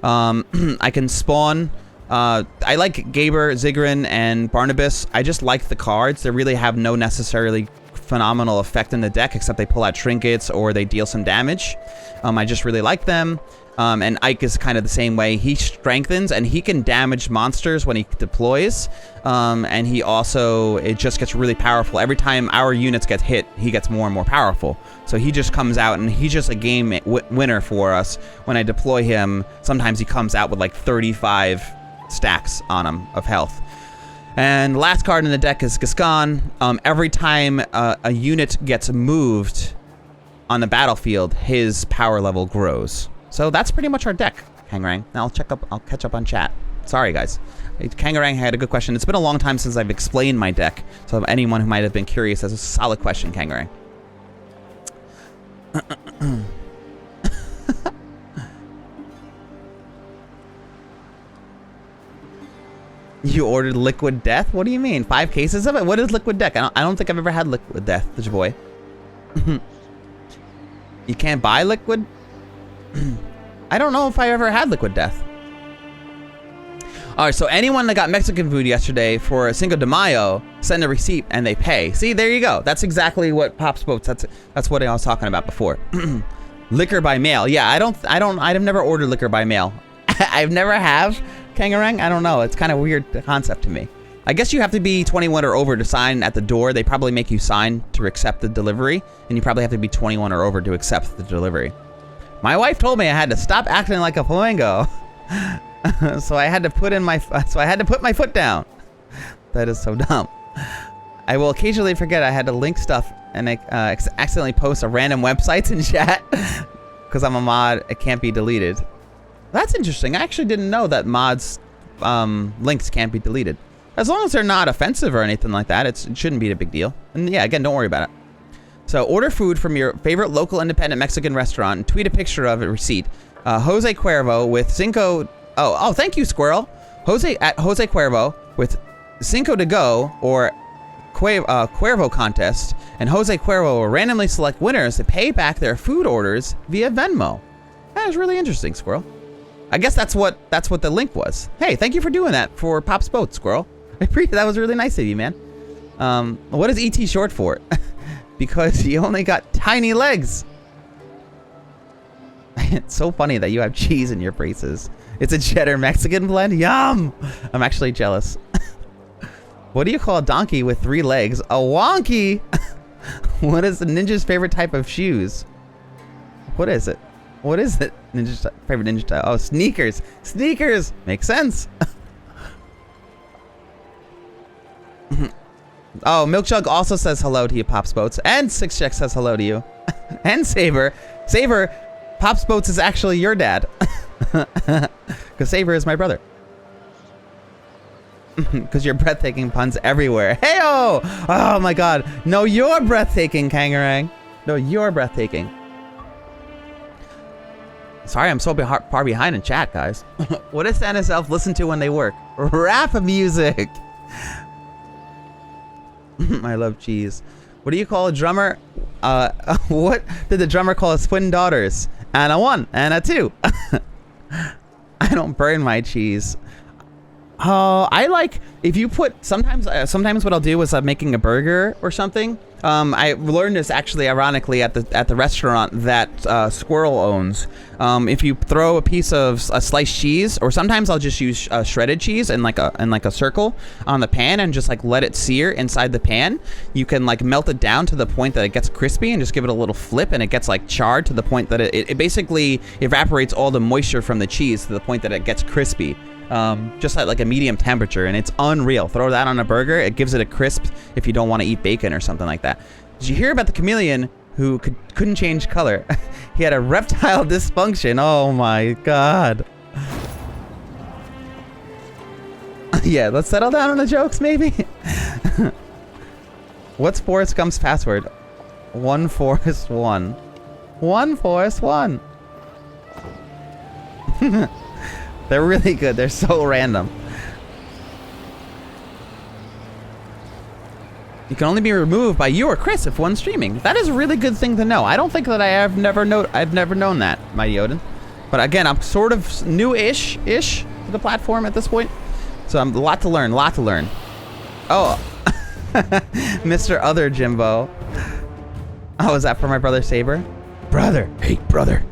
I can spawn. I like Gaber, Ziggurin, and Barnabas. I just like the cards. They really have no necessarily phenomenal effect in the deck, except they pull out trinkets or they deal some damage. I just really like them. And Ike is kind of the same way. He strengthens, and he can damage monsters when he deploys. And he also, it just gets really powerful. Every time our units get hit, he gets more and more powerful. So he just comes out, and he's just a game winner for us. When I deploy him, sometimes he comes out with like 35 stacks on him of health. And the last card in the deck is Gascon. Every time a unit gets moved on the battlefield, his power level grows. So that's pretty much our deck, Kangarang. Now I'll catch up on chat. Sorry, guys. Kangarang had a good question. It's been a long time since I've explained my deck, so if anyone who might have been curious, that's a solid question, Kangarang. You ordered Liquid Death? What do you mean? 5 cases of it? What is Liquid Death? I don't think I've ever had Liquid Death, your boy. You can't buy Liquid? I don't know if I ever had Liquid Death. All right, so anyone that got Mexican food yesterday for Cinco de Mayo, send a receipt and they pay. See, there you go. That's exactly what Pops Boats. That's what I was talking about before. Liquor by mail. Yeah, I've never ordered liquor by mail. I've never have, Kangarang. I don't know. It's kind of a weird concept to me. I guess you have to be 21 or over to sign at the door. They probably make you sign to accept the delivery, and you probably have to be 21 or over to accept the delivery. My wife told me I had to stop acting like a flamingo. So I had to put my foot down. That is so dumb. I will occasionally forget I had to link stuff and I accidentally post a random websites in chat because I'm a mod. It can't be deleted. That's interesting. I actually didn't know that mods links can't be deleted. As long as they're not offensive or anything like that, it shouldn't be a big deal. And yeah, again, don't worry about it. So order food from your favorite local independent Mexican restaurant and tweet a picture of a receipt. Jose Cuervo with Cinco. Oh, thank you, Squirrel. Jose Cuervo with Cinco de Go or Cuervo contest, and Jose Cuervo will randomly select winners to pay back their food orders via Venmo. That is really interesting, Squirrel. I guess that's what the link was. Hey, thank you for doing that for Pop's Boat, Squirrel. I appreciate that. Was really nice of you, man. What is ET short for? Because you only got tiny legs. It's so funny that you have cheese in your braces. It's a cheddar Mexican blend. Yum! I'm actually jealous. What do you call a donkey with 3 legs? A wonky! What is the ninja's favorite type of shoes? What is it? What is it? Ninja's favorite ninja type? Oh, sneakers. Sneakers! Makes sense. Oh, Milk Jug also says hello to you, Pops Boats. And Six Check says hello to you. And Saber. Saber, Pops Boats is actually your dad. Because Saber is my brother. Because you're breathtaking puns everywhere. Hey-oh! Oh my god. No, you're breathtaking, Kangarang. No, you're breathtaking. Sorry, I'm so far behind in chat, guys. What does Santa's elf listen to when they work? Rap music. I love cheese. What do you call a drummer? What did the drummer call his twin daughters? Anna 1, Anna 2. I don't burn my cheese. I like if you put sometimes what I'll do is I'm making a burger or something. I learned this actually ironically at the restaurant that Squirrel owns. If you throw a piece of a sliced cheese, or sometimes I'll just use shredded cheese in like a circle on the pan and just like let it sear inside the pan. You can like melt it down to the point that it gets crispy and just give it a little flip and it gets like charred to the point that it basically evaporates all the moisture from the cheese to the point that it gets crispy. Just at like a medium temperature, and it's unreal. Throw that on a burger, it gives it a crisp if you don't want to eat bacon or something like that. Did you hear about the chameleon who couldn't change color? He had a reptile dysfunction. Oh my god. Yeah, let's settle down on the jokes maybe. What's Forrest Gump's password? 141. 141. They're really good. They're so random. You can only be removed by you or Chris if one's streaming. That is a really good thing to know. I don't think that I've never known that, Mighty Odin. But again, I'm sort of new-ish to the platform at this point. So I'm a lot to learn, Oh, Mr. Other Jimbo. Oh, is that for my brother Saber? Brother, hey, brother.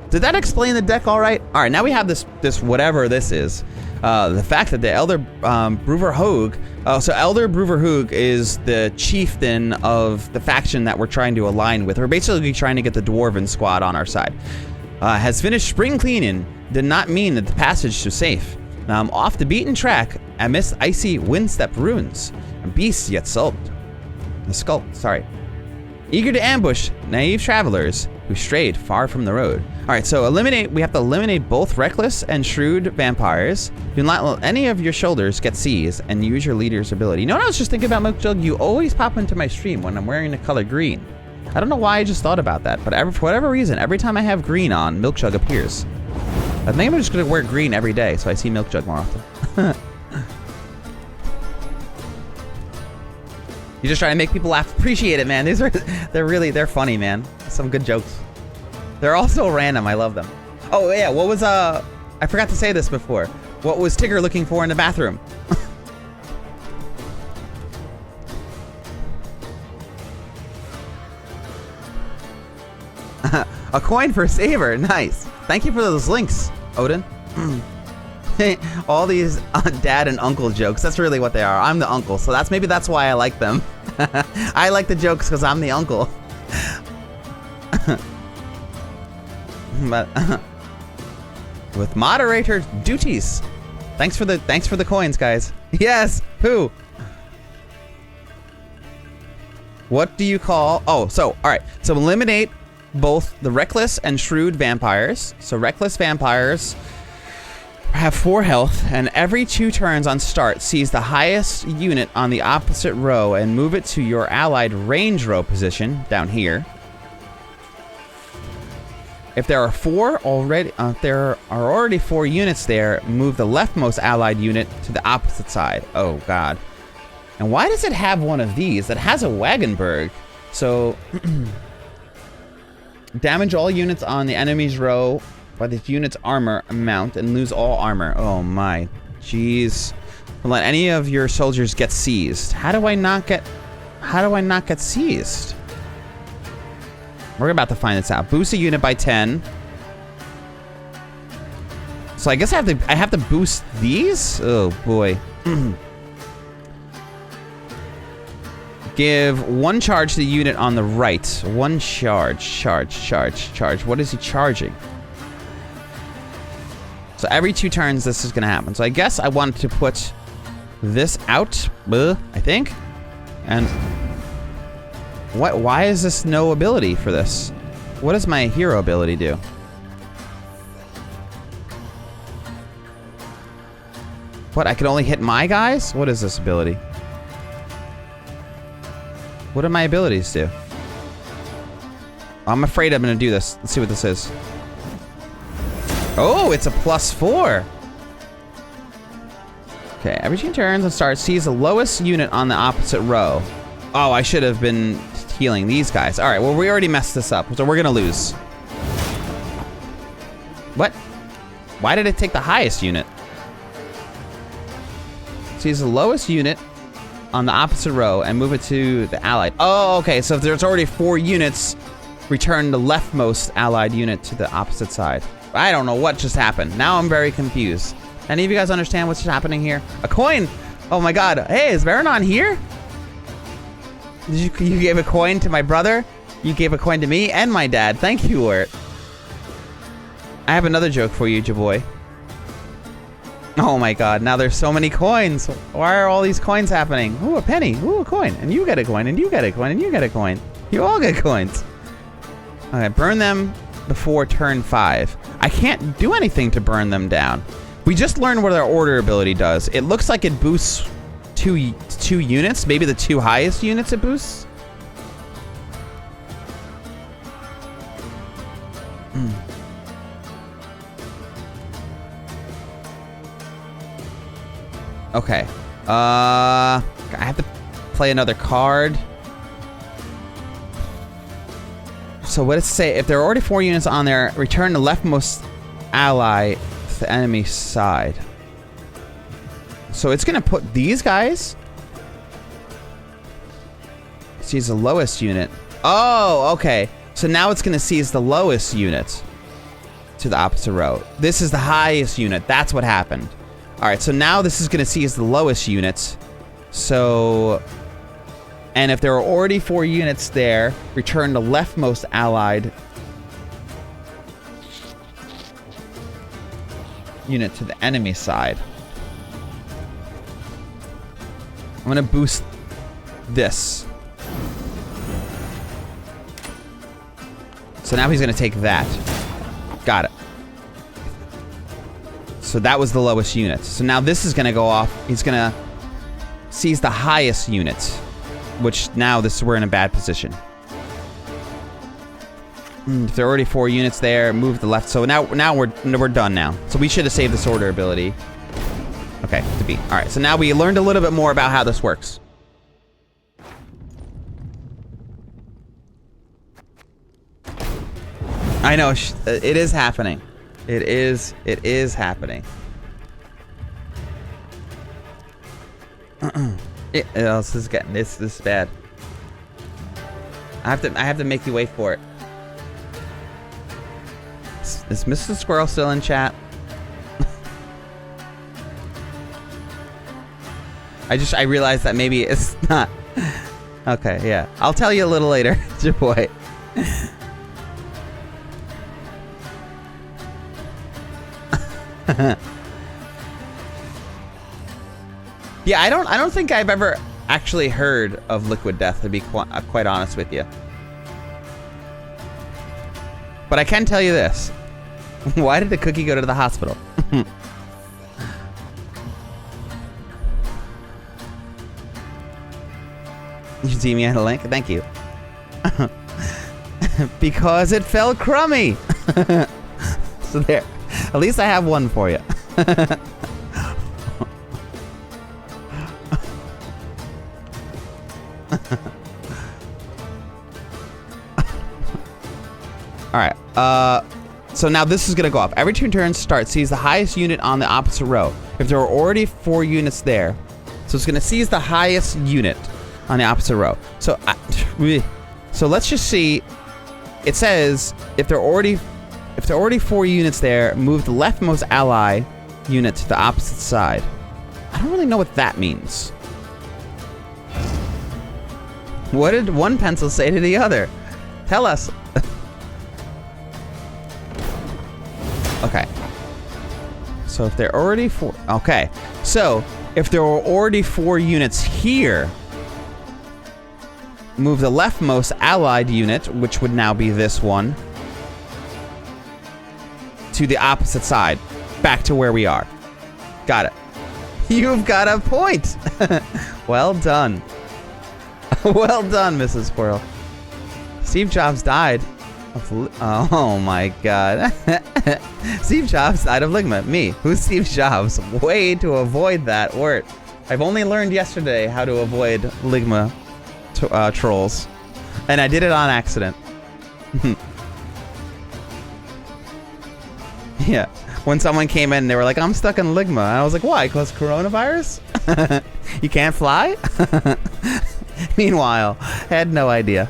Did that explain the deck all right? All right, now we have this whatever this is. The fact that the Elder Bruver Hogue, so Elder Bruver Hogue is the chieftain of the faction that we're trying to align with. We're basically trying to get the Dwarven squad on our side. Has finished spring cleaning, did not mean that the passage was safe. Off the beaten track, amidst icy windstep ruins, beasts yet skulked. Eager to ambush naive travelers who strayed far from the road. All right, so we have to eliminate both reckless and shrewd vampires. Do not let any of your shoulders get seized and use your leader's ability. You know what I was just thinking about, Milk Jug? You always pop into my stream when I'm wearing the color green. I don't know why I just thought about that, but for whatever reason, every time I have green on, Milk Jug appears. I think I'm just gonna wear green every day so I see Milk Jug more often. You just try to make people laugh. Appreciate it, man. They're funny, man. Some good jokes. They're all so random. I love them. Oh yeah, what was I forgot to say this before. What was Tigger looking for in the bathroom? A coin for Saber. Nice. Thank you for those links, Odin. All these dad and uncle jokes. That's really what they are. I'm the uncle, so maybe that's why I like them. I like the jokes because I'm the uncle. But with moderator duties. Thanks for the coins, guys. Yes. Who? What do you call? Oh, so all right. So eliminate both the reckless and shrewd vampires. So reckless vampires have 4 health, and every 2 turns on start, seize the highest unit on the opposite row and move it to your allied range row position down here. If there are already 4 units there, move the leftmost allied unit to the opposite side. Oh god. And why does it have one of these that has a Wagenberg? So damage all units on the enemy's row by the unit's armor amount and lose all armor. Oh my, jeez. Don't let any of your soldiers get seized. How do I not get seized? We're about to find this out. Boost a unit by 10. So I guess I have to boost these? Oh boy. Give 1 charge to the unit on the right. 1 charge. What is he charging? So every 2 turns, this is gonna happen. So I guess I wanted to put this out, I think. And why is this no ability for this? What does my hero ability do? What, I can only hit my guys? What is this ability? What do my abilities do? I'm afraid I'm gonna do this. Let's see what this is. Oh, it's a +4. Okay, every 2 turns and starts, seize the lowest unit on the opposite row. Oh, I should have been healing these guys. All right, well, we already messed this up, so we're gonna lose. What? Why did it take the highest unit? Seize the lowest unit on the opposite row and move it to the allied. Oh, okay, so if there's already 4 units, return the leftmost allied unit to the opposite side. I don't know what just happened. Now I'm very confused. Any of you guys understand what's happening here? A coin! Oh my god. Hey, is Varanon here? You gave a coin to my brother? You gave a coin to me and my dad. Thank you, Wirt. I have another joke for you, Jaboy. Oh my god, now there's so many coins. Why are all these coins happening? Ooh, a penny. Ooh, a coin. And you get a coin, and you get a coin, and you get a coin. You all get coins. Okay, burn them before turn 5. I can't do anything to burn them down. We just learned what our order ability does. It looks like it boosts two units. Maybe the 2 highest units it boosts. Okay. I have to play another card. So what does it say? If there are already 4 units on there, return the leftmost ally to the enemy side. So it's gonna put these guys. Seize the lowest unit. Oh, okay. So now it's gonna seize the lowest unit to the opposite row. This is the highest unit. That's what happened. All right, so now this is gonna seize the lowest units. So, and if there are already 4 units there, return the leftmost allied unit to the enemy side. I'm gonna boost this. So now he's gonna take that. Got it. So that was the lowest unit. So now this is gonna go off. He's gonna seize the highest unit, which now we're in a bad position. If there are already 4 units there, move to the left. So now we're done now. So we should have saved this order ability. Okay, to be. All right, so now we learned a little bit more about how this works. I know, it is happening. It is happening. This is bad. I have to make you wait for it. Is Mrs. Squirrel still in chat? I realized that maybe it's not. Okay, yeah. I'll tell you a little later. It's your boy. Yeah, I don't think I've ever actually heard of Liquid Death, to be quite honest with you. But I can tell you this. Why did the cookie go to the hospital? You see me at a link? Thank you. Because it fell crummy. So there. At least I have one for you. Alright, so now this is gonna go up. Every 2 turns start seize the highest unit on the opposite row. If there are already 4 units there, so it's gonna seize the highest unit on the opposite row. So, so let's just see. It says if there are already 4 units there, move the leftmost ally unit to the opposite side. I don't really know what that means. What did one pencil say to the other? Tell us. Okay. So if there are already 4... Okay. So, if there are already 4 units here, move the leftmost allied unit, which would now be this one, to the opposite side. Back to where we are. Got it. You've got a point! Well done. Well done, Mrs. Squirrel. Steve Jobs died. Oh my god. Steve Jobs died of Ligma. Me. Who's Steve Jobs? Way to avoid that word. I've only learned yesterday how to avoid Ligma trolls. And I did it on accident. Yeah. When someone came in, they were like, I'm stuck in Ligma. And I was like, why? Because coronavirus? You can't fly? Meanwhile, I had no idea.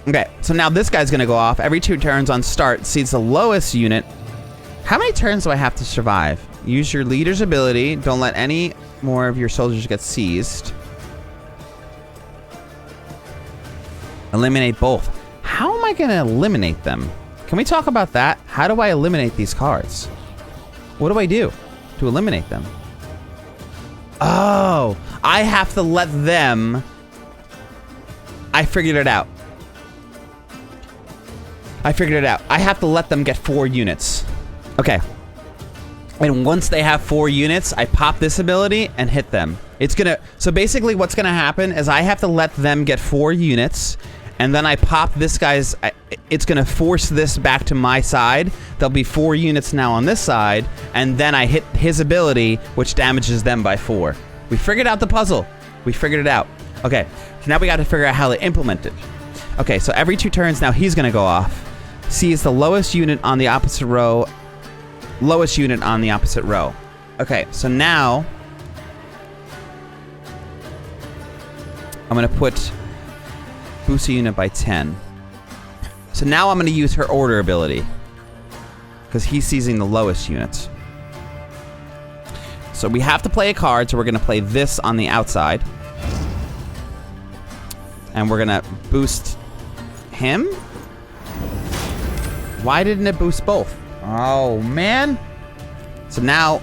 Okay, so now this guy's gonna go off. Every 2 turns on start, sees the lowest unit. How many turns do I have to survive? Use your leader's ability. Don't let any more of your soldiers get seized. Eliminate both. How am I gonna eliminate them? Can we talk about that? How do I eliminate these cards? What do I do to eliminate them? Oh, I have to let them... I figured it out. I have to let them get 4 units. Okay. And once they have 4 units, I pop this ability and hit them. It's gonna... So basically what's gonna happen is I have to let them get 4 units, and then I pop this guy's... It's gonna force this back to my side. There'll be 4 units now on this side, and then I hit his ability, which damages them by 4. We figured out the puzzle. We figured it out. Okay, so now we got to figure out how to implement it. Okay, so every 2 turns now he's gonna go off. Seize the lowest unit on the opposite row. Lowest unit on the opposite row. Okay, so now I'm gonna put boost a unit by 10. So now I'm gonna use her order ability because he's seizing the lowest units. So we have to play a card, so we're gonna play this on the outside. And we're gonna boost him. Why didn't it boost both? Oh, man. So now,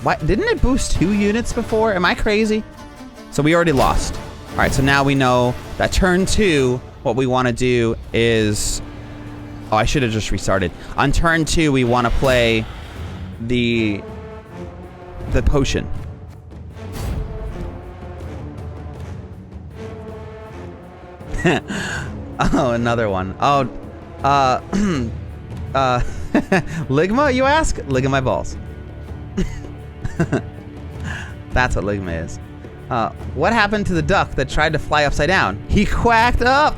why didn't it boost 2 units before? Am I crazy? So we already lost. All right, so now we know that turn 2, what we want to do is... Oh, I should have just restarted. On turn 2, we want to play the potion. Oh, another one. Oh, Ligma, you ask? Ligma my balls. That's what Ligma is. What happened to the duck that tried to fly upside down? He quacked up!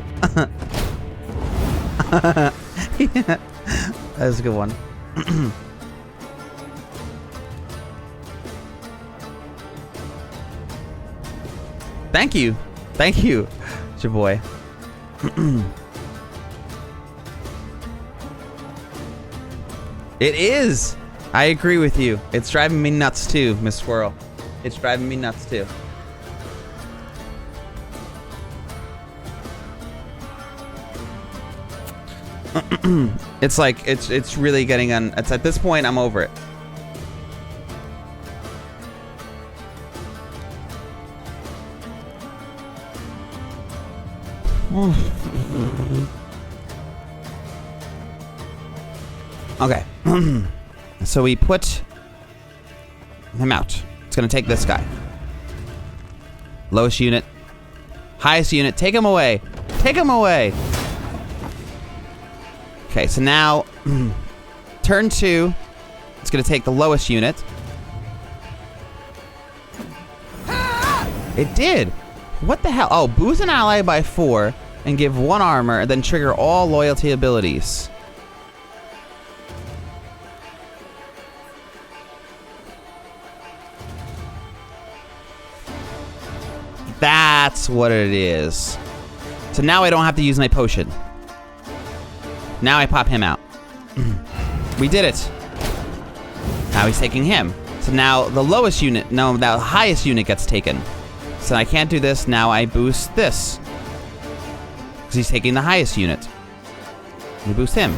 That was a good one. Thank you. Thank you, Jaboy. It is. I agree with you. It's driving me nuts too, Miss Squirrel. It's driving me nuts too. It's like it's really getting on. It's at this point I'm over it. Okay. So we put him out. It's gonna take this guy. Lowest unit. Highest unit. Take him away. Take him away. Okay, so now turn 2. It's gonna take the lowest unit. It did. What the hell? Oh, boost an ally by 4 and give 1 armor and then trigger all loyalty abilities. That's what it is. So now I don't have to use my potion. Now I pop him out. We did it. Now he's taking him. So now the lowest unit, no, the highest unit gets taken. So I can't do this. Now I boost this. Because he's taking the highest unit. We boost him.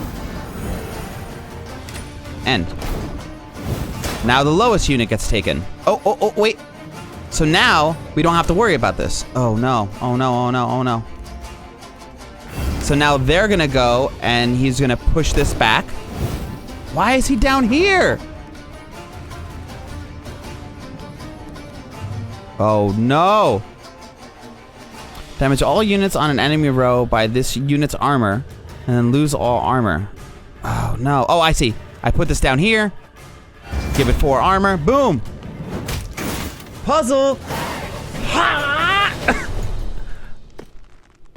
End. Now the lowest unit gets taken. Oh, wait. So now we don't have to worry about this. Oh no, oh no, oh no, oh no. So now they're gonna go and he's gonna push this back. Why is he down here? Oh no. Damage all units on an enemy row by this unit's armor and then lose all armor. Oh no. Oh, I see. I put this down here. Give it 4 armor. Boom. Puzzle.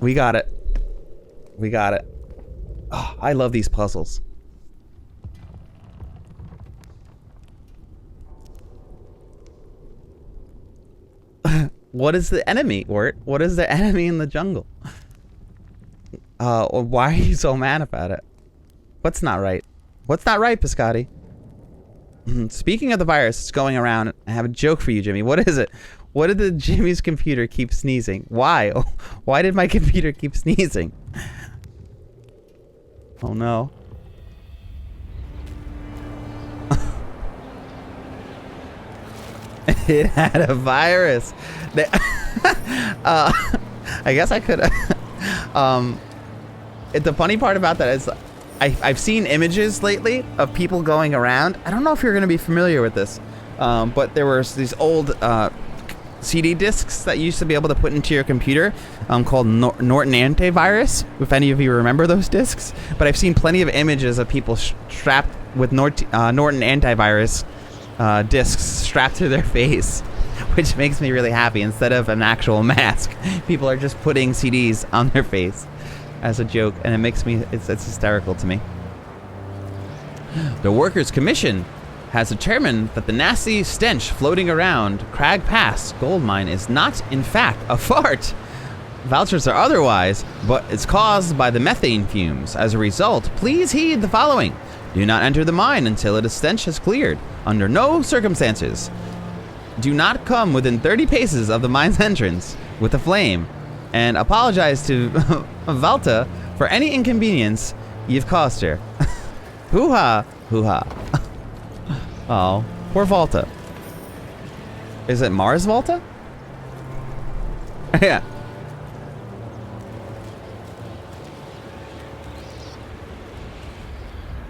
We got it. We got it. Oh, I love these puzzles. What is the enemy, Wort? What is the enemy in the jungle? Why are you so mad about it? What's not right? What's not right, Piscotti? Speaking of the virus, it's going around. I have a joke for you, Jimmy. What is it? What did the Jimmy's computer keep sneezing? Why? Why did my computer keep sneezing? Oh no. It had a virus. I guess I could. The funny part about that is, I've seen images lately of people going around. I don't know if you're going to be familiar with this, but there were these old CD discs that you used to be able to put into your computer called Norton Antivirus, if any of you remember those discs. But I've seen plenty of images of people strapped with Norton Antivirus discs strapped to their face, which makes me really happy. Instead of an actual mask, people are just putting CDs on their face as a joke, and it makes me, it's hysterical to me. The Workers' Commission has determined that the nasty stench floating around Crag Pass gold mine is not, in fact, a fart. Vouchers are otherwise, but it's caused by the methane fumes. As a result, please heed the following. Do not enter the mine until the stench has cleared. Under no circumstances. Do not come within 30 paces of the mine's entrance with a flame. And apologize to Valta for any inconvenience you've caused her. Hoo-ha, hoo-ha. Oh, poor Valta. Is it Mars Valta? Yeah.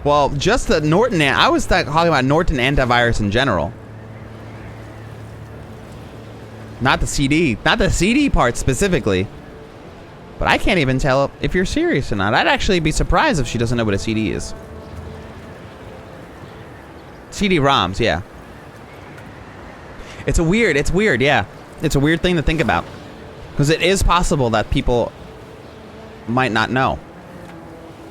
Well, just the Norton, I was talking about Norton antivirus in general. Not the CD. Not the CD part specifically. But I can't even tell if you're serious or not. I'd actually be surprised if she doesn't know what a CD is. CD-ROMs, yeah. It's weird, yeah. It's a weird thing to think about. Because it is possible that people might not know.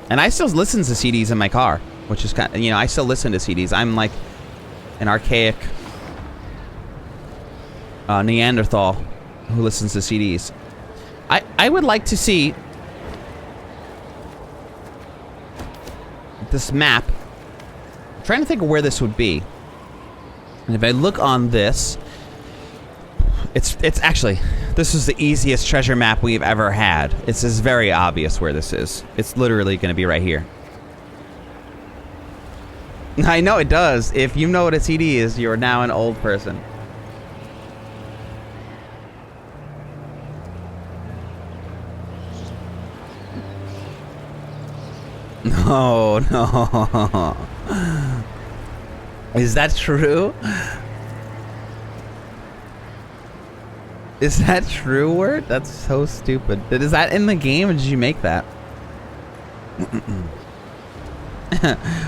And I still listen to CDs in my car, which is kind of, you know, I still listen to CDs. I'm like an archaic Neanderthal who listens to CDs. I would like to see this map. I'm trying to think of where this would be. And if I look on this, it's actually, this is the easiest treasure map we've ever had. It's just very obvious where this is. It's literally going to be right here. I know it does. If you know what a CD is, you're now an old person. No, no. Is that true? Is that true, Word? That's so stupid. Is that in the game, or did you make that?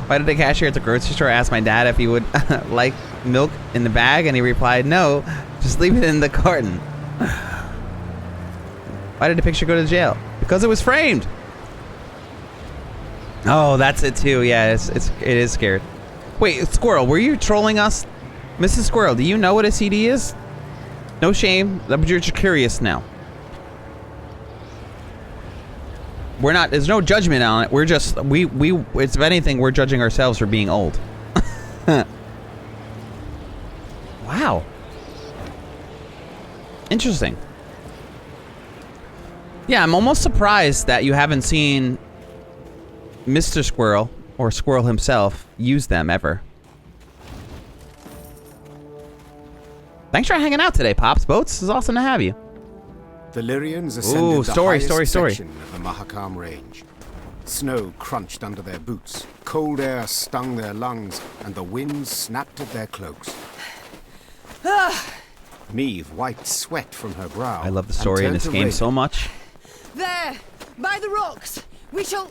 Why did the cashier at the grocery store ask my dad if he would like milk in the bag, and he replied, no, just leave it in the carton. Why did the picture go to jail? Because it was framed. Oh, that's it too. Yeah, it is scared. Wait, Squirrel, were you trolling us? Mrs. Squirrel, do you know what a CD is? No shame, but you're curious now. We're not, there's no judgment on it. We're just, it's, if anything, we're judging ourselves for being old. Wow. Interesting. Yeah, I'm almost surprised that you haven't seen Mr. Squirrel, or Squirrel himself, use them ever. Thanks for hanging out today, Pops Boats. It's awesome to have you. The Lyrians ascended the highest story. section of the Mahakam Range. Snow crunched under their boots, cold air stung their lungs, and the wind snapped at their cloaks. Meve wiped sweat from her brow. I love the story in this game so much. There, by the rocks. We shall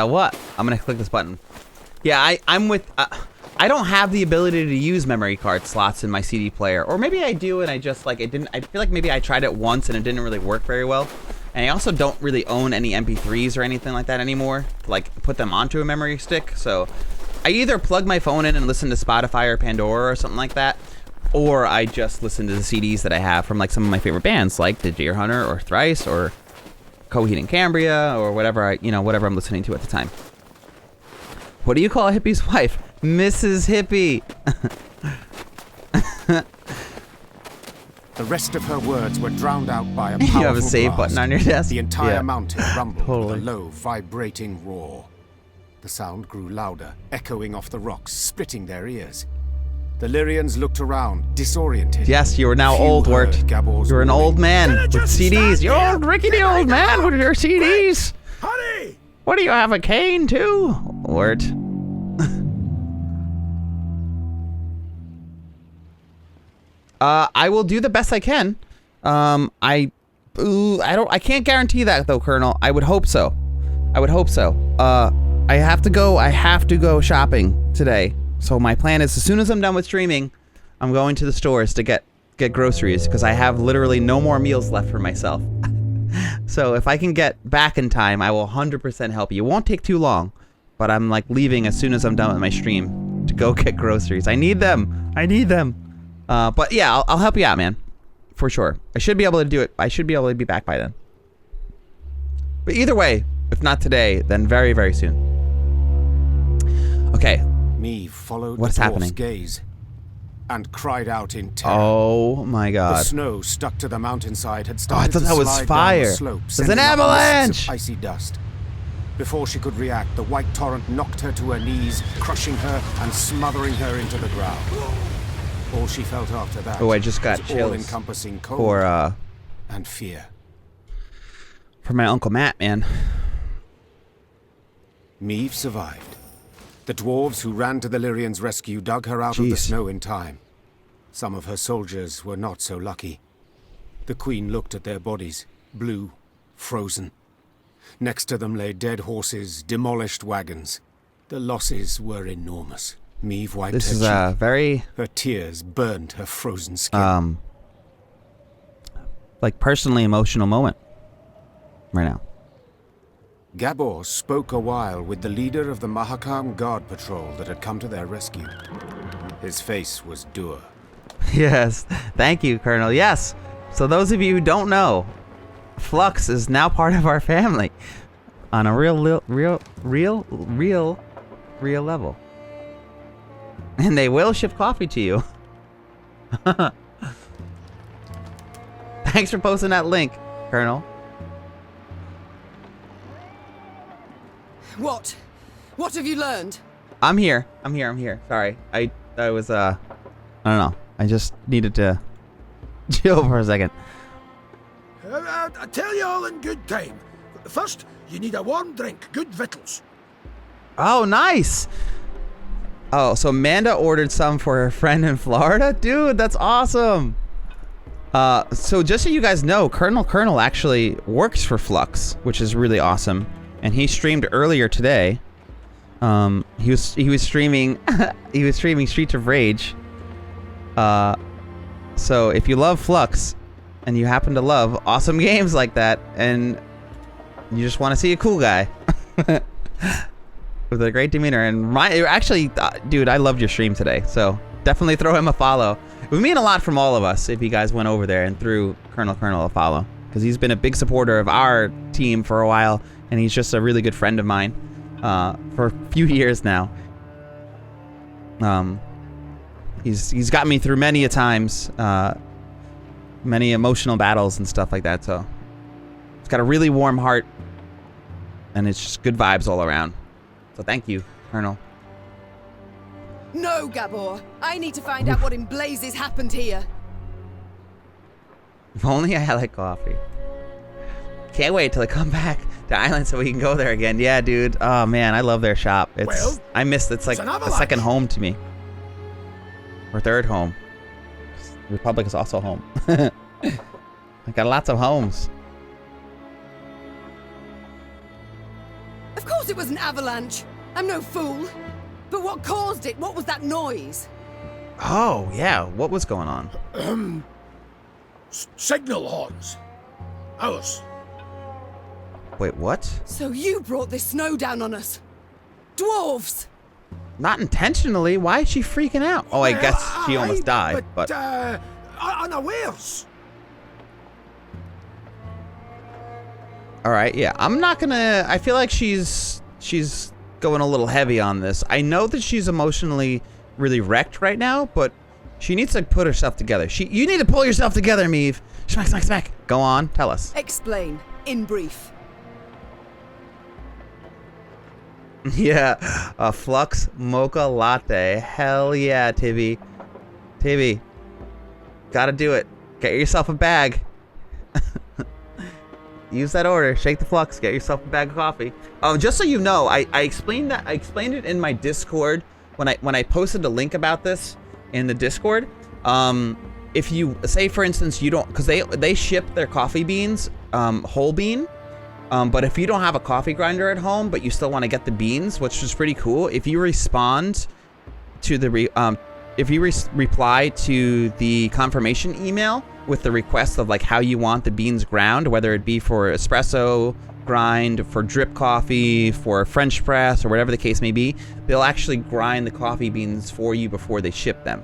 what? I'm gonna click this button. Yeah, I'm with. I don't have the ability to use memory card slots in my CD player, or maybe I do, and I just like it didn't. I feel like maybe I tried it once and it didn't really work very well. And I also don't really own any MP3s or anything like that anymore, like put them onto a memory stick. So I either plug my phone in and listen to Spotify or Pandora or something like that, or I just listen to the CDs that I have from like some of my favorite bands, like the Deer Hunter or Thrice or Coheed and Cambria or whatever whatever I'm listening to at the time. What do you call a hippie's wife? Mrs. Hippie. The rest of her words were drowned out by a powerful You have a save blast. button on your desk? The entire Yeah. mountain rumbled Totally. with a low, vibrating roar. The sound grew louder, echoing off the rocks, splitting their ears. The Lyrians looked around, disoriented. Yes, you are now Few old, heard Wirt. Gabor's You're an warning. old man Can I with just CDs. stand You're here? old, rickety old man with your CDs. Hurry! What do you have, a cane too? Wirt. I will do the best I can. I can't guarantee that though, Colonel. I would hope so. I have to go shopping today. So my plan is, as soon as I'm done with streaming, I'm going to the stores to get groceries, because I have literally no more meals left for myself. So if I can get back in time, I will 100% help you. It won't take too long, but I'm like leaving as soon as I'm done with my stream to go get groceries. I need them. But yeah, I'll help you out, man. For sure. I should be able to do it. I should be able to be back by then. But either way, if not today, then very, very soon. Okay. Meve followed What's the dwarf's happening? gaze and cried out in terror. Oh my The God. snow stuck to the mountainside had I started thought to that was slide down fire. the slope, There's an sending up mists avalanche! of icy dust. Before she could react, the white torrent knocked her to her knees, crushing her and smothering her into the ground. All she felt after that Oh, I just got was chills all-encompassing cold for and fear. my Uncle Matt, man. Meve survived. The dwarves who ran to the Lyrians' rescue dug her out of the Jeez. snow in time. Some of her soldiers were not so lucky. The queen looked at their bodies, blue, frozen. Next to them lay dead horses, demolished wagons. The losses were enormous. Meve wiped This her is cheek. a very Her tears burned her frozen skin. like personally emotional moment. right now. Gabor spoke a while with the leader of the Mahakam Guard Patrol that had come to their rescue. His face was dour. Yes, thank you, Colonel. Yes, so those of you who don't know, Flux is now part of our family on a real level. And they will ship coffee to you. Thanks for posting that link, Colonel. What? What have you learned? I'm here. Sorry. I was, I don't know. I just needed to chill for a second. I tell you all in good time. First, you need a warm drink, good victuals. Oh, nice. Oh, so Amanda ordered some for her friend in Florida? Dude, that's awesome. So just so you guys know, Colonel actually works for Flux, which is really awesome. And he streamed earlier today. He was streaming Streets of Rage. So if you love Flux and you happen to love awesome games like that and you just want to see a cool guy with a great demeanor and dude, I loved your stream today. So definitely throw him a follow. It would mean a lot from all of us if you guys went over there and threw Colonel a follow, because he's been a big supporter of our team for a while, and he's just a really good friend of mine for a few years now. He's got me through many a times, many emotional battles and stuff like that. So it's got a really warm heart, and it's just good vibes all around. So thank you, Colonel. No, Gabor. I need to find out what in blazes happened here. If only I had like coffee. Can't wait till I come back to Island so we can go there again. Yeah, dude. Oh man, I love their shop. I miss it. It's like a second home to me. Or third home. Republic is also home. I got lots of homes. Of course it was an avalanche. I'm no fool. But what caused it? What was that noise? Oh, yeah. What was going on? Signal horns. Ours. Wait, what? So you brought this snow down on us. Dwarves! Not intentionally. Why is she freaking out? Oh, I guess she almost died, but... unawares. All right, yeah. I'm not gonna... I feel like she's going a little heavy on this. I know that she's emotionally really wrecked right now, but she needs to put herself together. You need to pull yourself together, Meve. Smack, smack, smack. Go on, tell us. Explain, in brief. Yeah, a Flux Mocha Latte. Hell yeah, Tibby. Tibby, gotta do it. Get yourself a bag. Use that order. Shake the Flux. Get yourself a bag of coffee. Just so you know, I explained that. I explained it in my Discord when I posted a link about this in the Discord. If you say, for instance, you don't, because they ship their coffee beans whole bean. But if you don't have a coffee grinder at home, but you still want to get the beans, which is pretty cool, if you respond to the reply to the confirmation email with the request of like how you want the beans ground, whether it be for espresso grind, for drip coffee, for French press, or whatever the case may be, they'll actually grind the coffee beans for you before they ship them.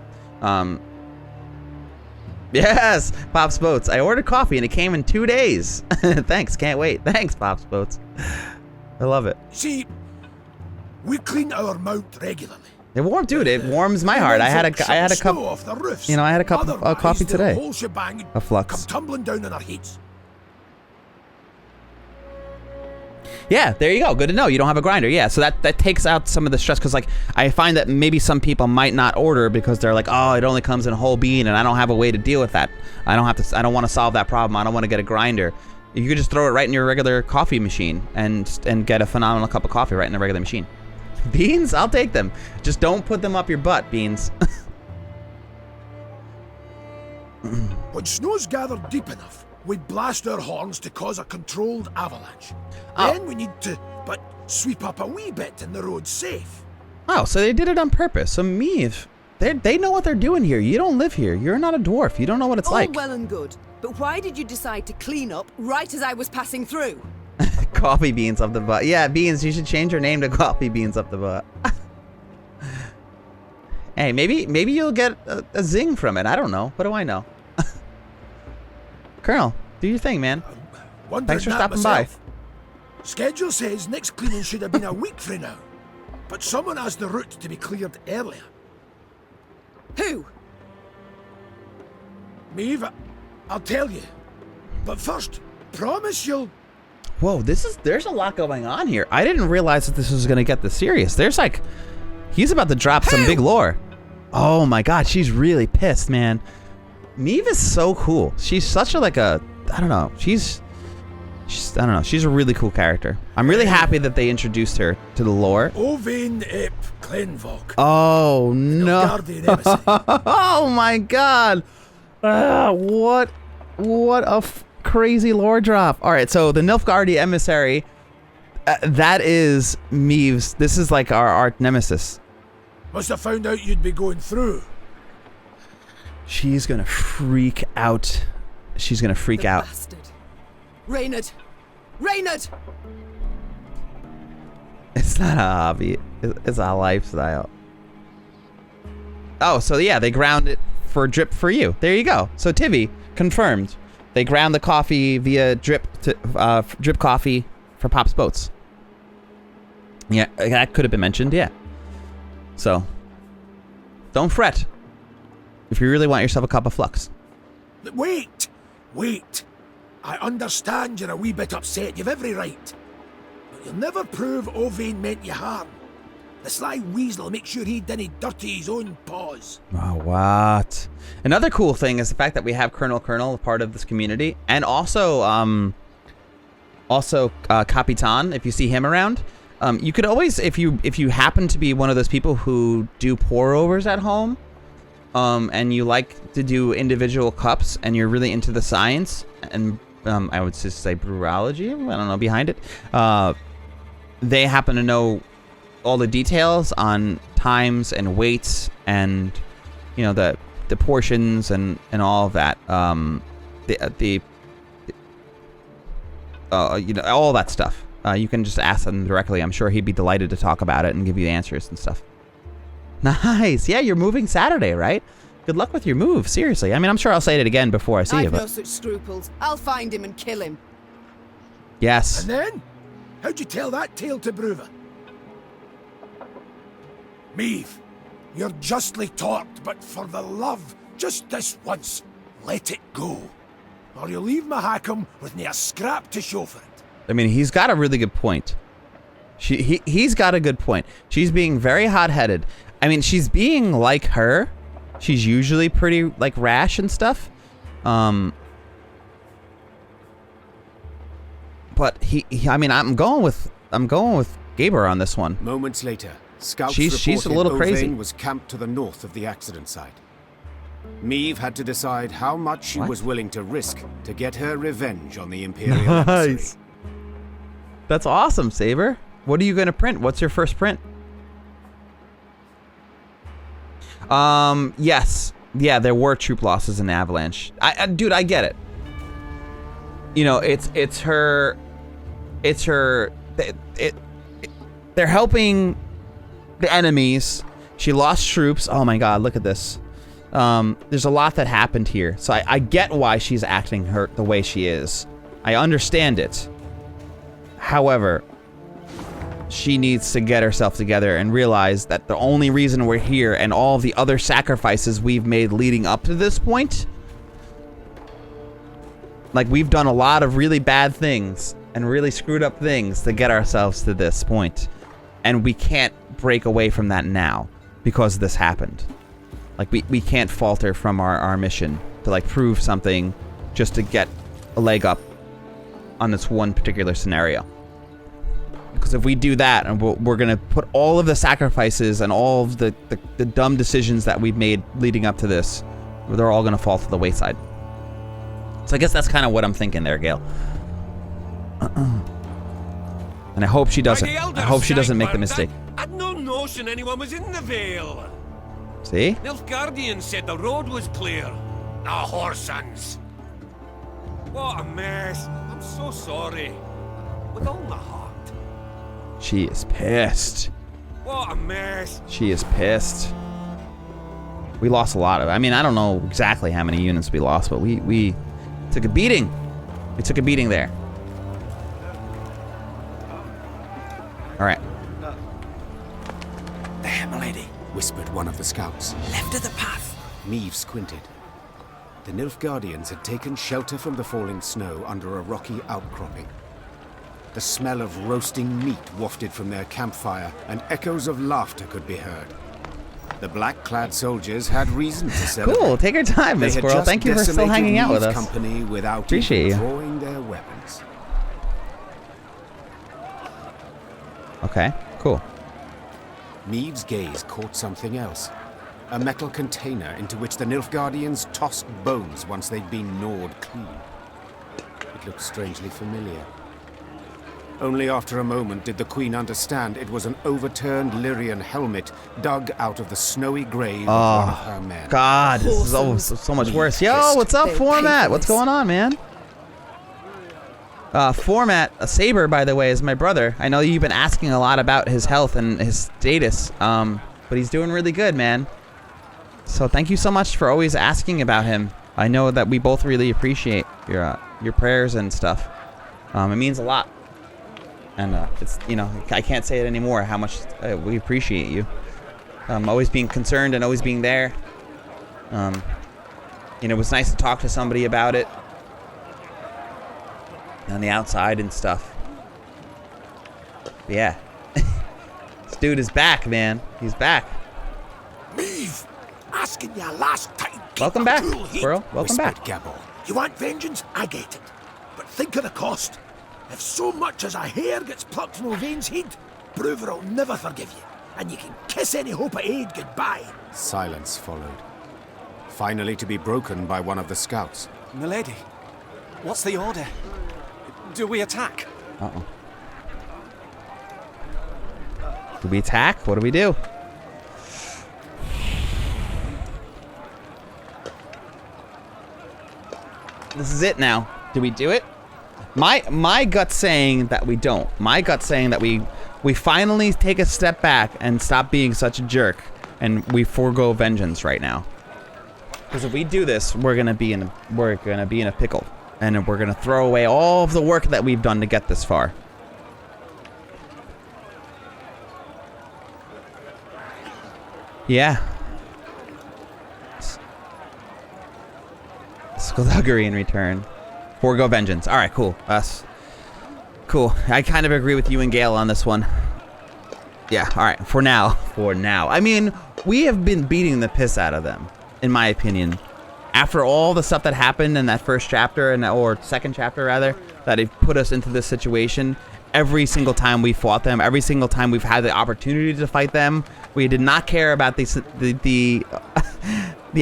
Yes, Pops Boats. I ordered coffee and it came in 2 days. Thanks, can't wait. Thanks, Pops Boats. I love it. See, we clean our mount regularly. It warmed, dude. It warms my heart. I had a cup. Off the roofs. You know, I had a cup of coffee today. The whole shebang A Flux. come tumbling down on our heads. Yeah, there you go. Good to know. You don't have a grinder. Yeah, so that takes out some of the stress, because like I find that maybe some people might not order because they're like, oh, it only comes in a whole bean and I don't have a way to deal with that. I don't want to solve that problem. I don't want to get a grinder. You could just throw it right in your regular coffee machine and get a phenomenal cup of coffee right in the regular machine. Beans? I'll take them. Just don't put them up your butt, beans. When snow's gathered deep enough, we blast our horns to cause a controlled avalanche. Oh. Then we need to, sweep up a wee bit and the road's safe. Oh, so they did it on purpose. So Meve, they know what they're doing here. You don't live here. You're not a dwarf. You don't know what it's like. All well and good, but why did you decide to clean up right as I was passing through? Coffee beans up the butt. Yeah, Beans, you should change your name to Coffee Beans up the butt. Hey, maybe you'll get a zing from it. I don't know. What do I know? Colonel, do your thing, man. Thanks for stopping by. Schedule says next cleaning should have been a week from now, but someone asked the route to be cleared earlier. Who? Meve, I'll tell you. But first, promise you'll... Whoa, there's a lot going on here. I didn't realize that this was gonna get this serious. There's like, he's about to drop some big lore. Oh my god, she's really pissed, man. Meve is so cool. She's such a I don't know. She's I don't know. She's a really cool character. I'm really happy that they introduced her to the lore. Ovain ep Clenvok. Oh no. Nilfgaardia Emissary. Oh my god. What a crazy lore drop. All right, so the Nilfgaardia Emissary, that is Meve's. This is like our arch nemesis. Must have found out you'd be going through. She's gonna freak out. She's gonna freak out. Bastard. Reynard! Reynard! It's not a hobby. It's a lifestyle. Oh, so yeah, they ground it for drip for you. There you go. So Tivy confirmed. They ground the coffee via drip coffee for Pop's boats. Yeah, that could have been mentioned. Yeah. So, don't fret if you really want yourself a cup of flux. Wait! I understand you're a wee bit upset. You've every right. But you'll never prove Ovain meant you harm. The sly weasel make sure he didn't dirty his own paws. Oh, what? Another cool thing is the fact that we have Colonel, a part of this community, and also Capitan. If you see him around, you could always, if you happen to be one of those people who do pour-overs at home, and you like to do individual cups, and you're really into the science, and I would just say brewerology, I don't know, behind it, they happen to know all the details on times and weights and, you know, the portions and all of that, you know, all that stuff. You can just ask them directly. I'm sure he'd be delighted to talk about it and give you the answers and stuff. Nice. Yeah, you're moving Saturday, right? Good luck with your move. Seriously. I mean, I'm sure I'll say it again before I see you. I've no such scruples. I'll find him and kill him. Yes. And then? How'd you tell that tale to Brewer? Meve, you're justly taught, but for the love, just this once, let it go. Or you'll leave Mahakam with near a scrap to show for it. I mean, he's got a really good point. He's got a good point. She's being very hot-headed. I mean, she's being like her. She's usually pretty, like, rash and stuff. But I mean, I'm going with Gaber on this one. Moments later, scouts she's a little reported crazy. Ovain was camped to the north of the accident site. Meve had to decide how much she was willing to risk to get her revenge on the Imperial Emissary. Nice. That's awesome, Saber. What are you going to print? What's your first print? Yes. Yeah, there were troop losses in the Avalanche. Dude, I get it. You know, it's her. They're helping the enemies. She lost troops. Oh my God, look at this. There's a lot that happened here. So I get why she's acting the way she is. I understand it. However, she needs to get herself together and realize that the only reason we're here and all the other sacrifices we've made leading up to this point, like, we've done a lot of really bad things and really screwed up things to get ourselves to this point. And we can't break away from that now because this happened. Like, we can't falter from our mission to, like, prove something just to get a leg up on this one particular scenario. Because if we do that, and we're going to put all of the sacrifices and all of the dumb decisions that we've made leading up to this, they're all going to fall to the wayside. So I guess that's kind of what I'm thinking there, Gale. And I hope she doesn't. I hope she doesn't make the mistake. I'd no notion anyone was in the Vale. See? Nilfgaardian said the road was clear. The whoresons. What a mess. I'm so sorry. with all my heart. She is pissed. What a mess. She is pissed. We lost a lot of. I mean, I don't know exactly how many units we lost, but we took a beating. We took a beating there. All right. There, milady, whispered one of the scouts. Left of the path. Meve squinted. The Nilfgaardians had taken shelter from the falling snow under a rocky outcropping. The smell of roasting meat wafted from their campfire, and echoes of laughter could be heard. The black-clad soldiers had reason to celebrate. Cool. Take your time, Miss Squirrel. Thank you for still hanging out with us. Company without Appreciate even you. drawing their weapons. Okay. Cool. Meve's gaze caught something else. A metal container into which the Nilfgaardians tossed bones once they'd been gnawed clean. It looked strangely familiar. Only after a moment did the Queen understand it was an overturned Lyrian helmet dug out of the snowy grave of one of her men. God, this is so much worse. Yo, what's up, Format? What's going on, man? Format, a Saber, by the way, is my brother. I know you've been asking a lot about his health and his status, but he's doing really good, man. So thank you so much for always asking about him. I know that we both really appreciate your prayers and stuff. It means a lot. And it's, you know, I can't say it anymore how much we appreciate you. Always being concerned and always being there. You know, it was nice to talk to somebody about it on the outside and stuff. But yeah. This dude is back, man. He's back. Meve, asking you last time. Welcome back, Squirrel. Welcome back. Gabble. You want vengeance? I get it. But think of the cost. If so much as a hair gets plucked from Ovain's head, Bruver will never forgive you, and you can kiss any hope of aid goodbye. Silence followed, finally to be broken by one of the scouts. Milady, what's the order? Do we attack? Uh-oh. Do we attack? What do we do? This is it now. Do we do it? My gut's saying that we don't. My gut's saying that we finally take a step back and stop being such a jerk, and we forego vengeance right now. Because if we do this, we're gonna be in a pickle, and we're gonna throw away all of the work that we've done to get this far. Yeah. Skullduggery in return. Forgo vengeance. All right, cool. Us. Cool. I kind of agree with you and Gale on this one. Yeah, all right. For now. For now. I mean, we have been beating the piss out of them, in my opinion. After all the stuff that happened in that first chapter, or second chapter, rather, that it put us into this situation, every single time we fought them, every single time we've had the opportunity to fight them, we did not care about the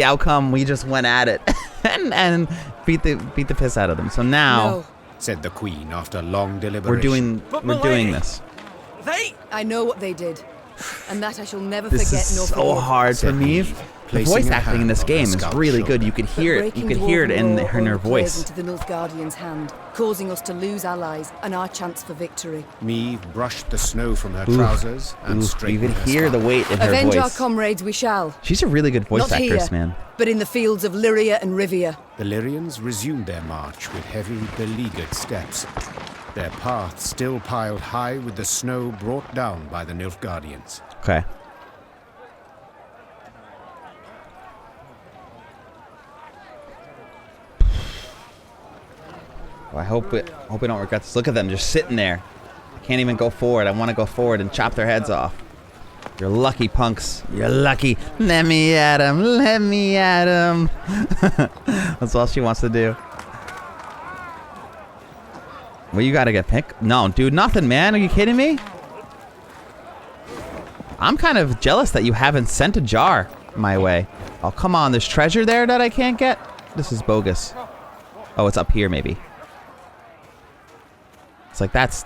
outcome. We just went at it and beat the piss out of them. So now, No. Said the Queen after long deliberation. we're doing this. I know what they did, and that I shall never This forget is nor so forget. hard for Said me. Meve, The placing voice a acting in hand this on the game is scout's really good. shoulder. You could hear it. You Breaking could hear it in dwarven her law voice. into the Nilfgaardian's hand, causing us to lose allies and our chance for victory. Meve brushed the snow from her trousers and You straightened could her hear the scarf. weight in her Avenge our voice. comrades we shall. She's a really good voice Not actress, here, man. but in the fields of Lyria and Rivia. The Lyrians resumed their march with heavy, beleaguered steps. Their path still piled high with the snow brought down by the Nilfgaardians. Okay. Well, I hope we don't regret this. Look at them just sitting there. I can't even go forward. I want to go forward and chop their heads off. You're lucky, punks. You're lucky. Let me at him. Let me at him. That's all she wants to do. Well, you gotta get picked. No, dude, nothing, man. Are you kidding me? I'm kind of jealous that you haven't sent a jar my way. Oh, come on. There's treasure there that I can't get? This is bogus. Oh, it's up here, maybe. It's like, that's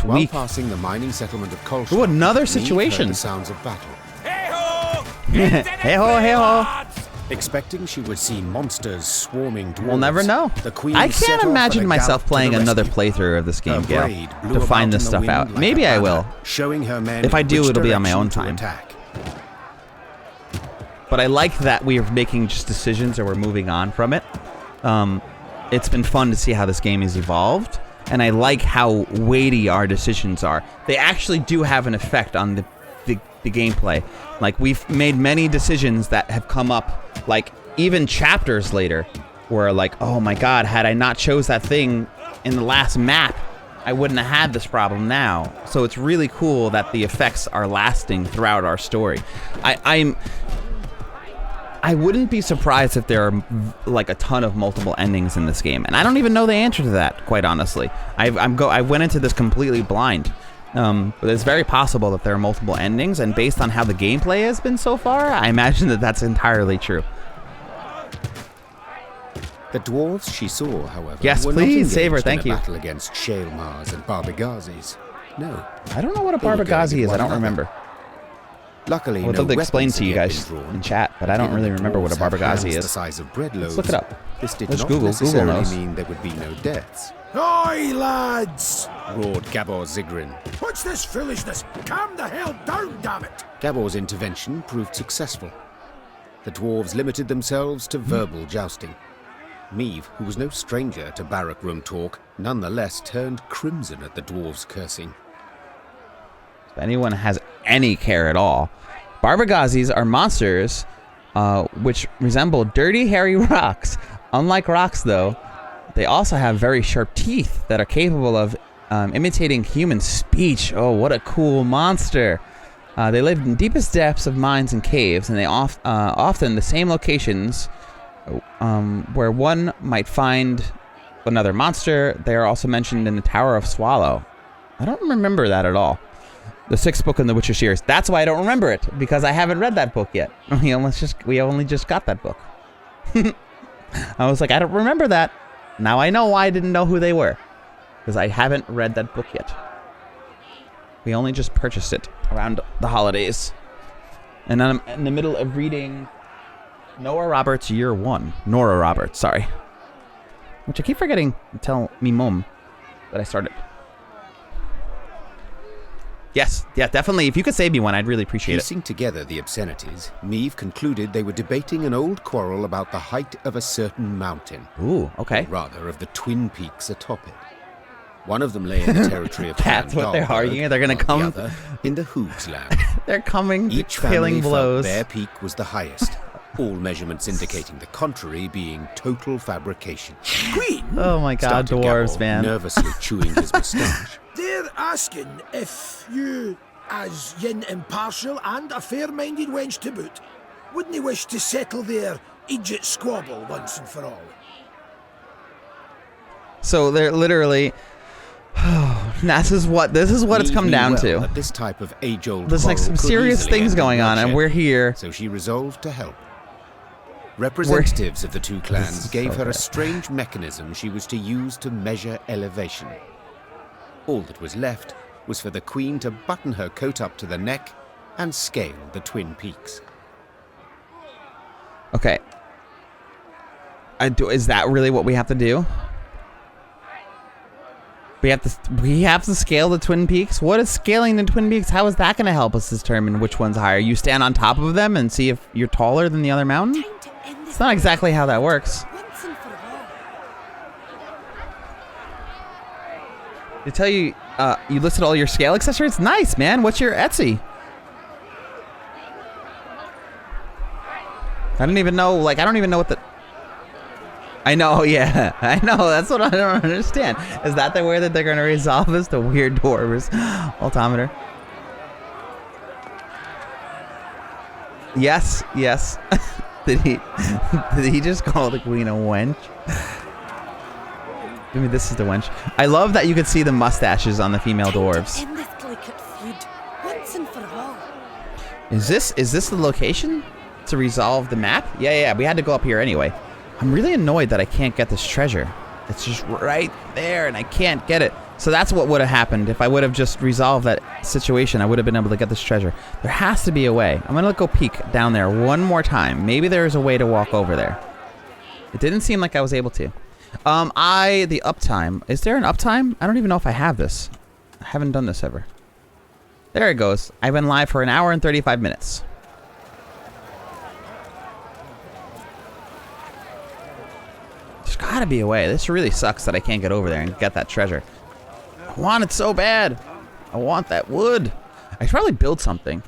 While weak. passing the mining settlement of Kolstad, Ooh, another Meve situation. heard the sounds of battle. Hey-ho! Hey-ho, hey-ho. Expecting she would see monsters swarming dwarves, We'll never know. The queen I set can't off imagine at a myself gallop to playing the another rescue. playthrough of this game, Her Gale, braid blew to about find this in the stuff wind out. like Maybe a I banner, will. Showing her men If I do, which it'll be on my own direction to time. attack. But I like that we are making just decisions or we're moving on from it. It's been fun to see how this game has evolved, and I like how weighty our decisions are. They actually do have an effect on the gameplay. Like, we've made many decisions that have come up, like, even chapters later, where like, oh my god, had I not chose that thing in the last map, I wouldn't have had this problem now. So it's really cool that the effects are lasting throughout our story. I wouldn't be surprised if there are like a ton of multiple endings in this game, and I don't even know the answer to that, quite honestly. I went into this completely blind. But it's very possible that there are multiple endings, and based on how the gameplay has been so far, I imagine that that's entirely true. The dwarves she saw, however, Yes, were please, not save her, engaged thank in you. a battle against Shaelmars and Barbagazis. No. I don't know what a They were going Barbagazi with is. I one don't another. remember. Luckily, I would no love to explain weapons to you had yet guys been drawn. in chat, but I don't Given really the remember what a dwarves have Barbagazi hands is. the size of bread Let's loaves, look it up. This did Let's not Google. Google necessarily knows. mean there would be no deaths. Oi, lads! Roared Gabor Zigrin. What's this foolishness? Calm the hell down, damn it! Gabor's intervention proved successful. The dwarves limited themselves to verbal jousting. Meve, who was no stranger to barrack room talk, nonetheless turned crimson at the dwarves' cursing. If anyone has any care at all, Barbagazis are monsters which resemble dirty, hairy rocks. Unlike rocks, though, they also have very sharp teeth that are capable of imitating human speech. Oh, what a cool monster. They live in deepest depths of mines and caves, and they often the same locations where one might find another monster. They are also mentioned in the Tower of Swallow. I don't remember that at all. The 6th book in the Witcher series. That's why I don't remember it, because I haven't read that book yet. We only just got that book. I was like, I don't remember that. Now I know why I didn't know who they were, because I haven't read that book yet. We only just purchased it around the holidays, and I'm in the middle of reading Nora Roberts' Year 1. Nora Roberts, sorry. Which I keep forgetting to tell me mom that I started. Yes, yeah, definitely. If you could save me one, I'd really appreciate it. Piecing together the obscenities, Meve concluded they were debating an old quarrel about the height of a certain mountain. Ooh, okay. Rather, of the twin peaks atop it. One of them lay in the territory of That's what they're arguing. They're gonna come. The other in the Hooves land. They're coming. Each killing family blows. felt their peak was the highest. All measurements indicating the contrary being total fabrication. Queen, Oh my god, Started dwarves, Gabor, man. nervously chewing his moustache. they're asking if you, as yin impartial and a fair-minded wench to boot, wouldn't wish to settle their Egypt squabble once and for all. So they're literally. This is what it's come Meve down knew to. well that this type of age-old There's like quarrel some could serious easily things end in going on, and bloodshed. we're here. So she resolved to help. Representatives of the two clans is gave so her bad. a strange mechanism she was to use to measure elevation. All that was left was for the queen to button her coat up to the neck and scale the twin peaks. Okay. Is that really what we have to do? We have to scale the Twin Peaks? What is scaling the Twin Peaks? How is that going to help us determine which one's higher? You stand on top of them and see if you're taller than the other mountain? It's not exactly how that works. Once and for all. They tell you, you listed all your scale accessories? Nice, man. What's your Etsy? I don't even know what the... I know, yeah. I know, that's what I don't understand. Is that the way that they're going to resolve this? The weird dwarves altimeter. Yes. Did he just call the queen a wench? I mean, this is the wench. I love that you could see the mustaches on the female dwarves. End this delicate feud once and for all. Is this the location to resolve the map? Yeah, we had to go up here anyway. I'm really annoyed that I can't get this treasure. It's just right there and I can't get it. So that's what would have happened if I would have just resolved that situation. I would have been able to get this treasure. There has to be a way. I'm gonna go peek down there one more time. Maybe there's a way to walk over there. It didn't seem like I was able to. The uptime. Is there an uptime? I don't even know if I have this. I haven't done this ever. There it goes. I've been live for 1 hour and 35 minutes. There's gotta be a way. This really sucks that I can't get over there and get that treasure. I want it so bad. I want that wood. I should probably build something.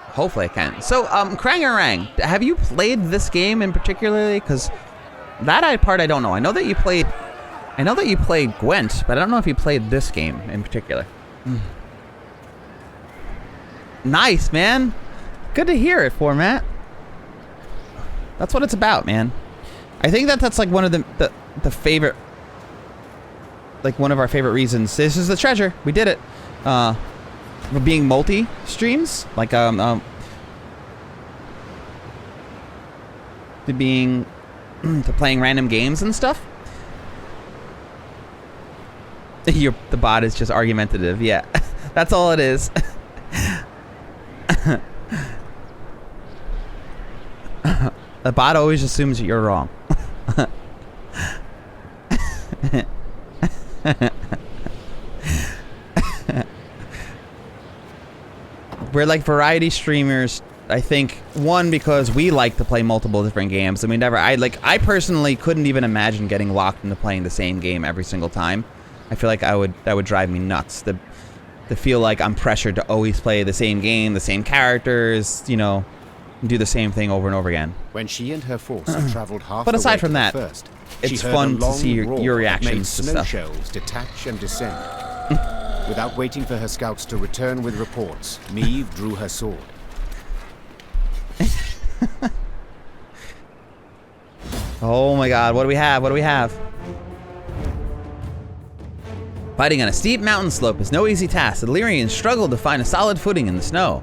Hopefully I can. So, Krang-a-Rang, have you played this game in particularly? Because that part I don't know. I know that you played Gwent, but I don't know if you played this game in particular. Nice, man. Good to hear it, Format. That's what it's about, man. I think that's like one of the favorite, like one of our favorite reasons. This is the treasure. We did it. For being multi-streams, like to playing random games and stuff. The bot is just argumentative. Yeah, that's all it is. The bot always assumes you're wrong. We're like variety streamers, I think, one, because we like to play multiple different games, and I personally couldn't even imagine getting locked into playing the same game every single time. I feel like that would drive me nuts. To feel like I'm pressured to always play the same game, the same characters, you know, and do the same thing over and over again. When she and her force had traveled half But the aside way from to the that, first, it's she heard fun a to see long your roar reactions that to made stuff. snow shells detach and descend. Without waiting for her scouts to return with reports, Meve drew her sword. Oh my god, what do we have? What do we have? Fighting on a steep mountain slope is no easy task. The Illyrians struggled to find a solid footing in the snow.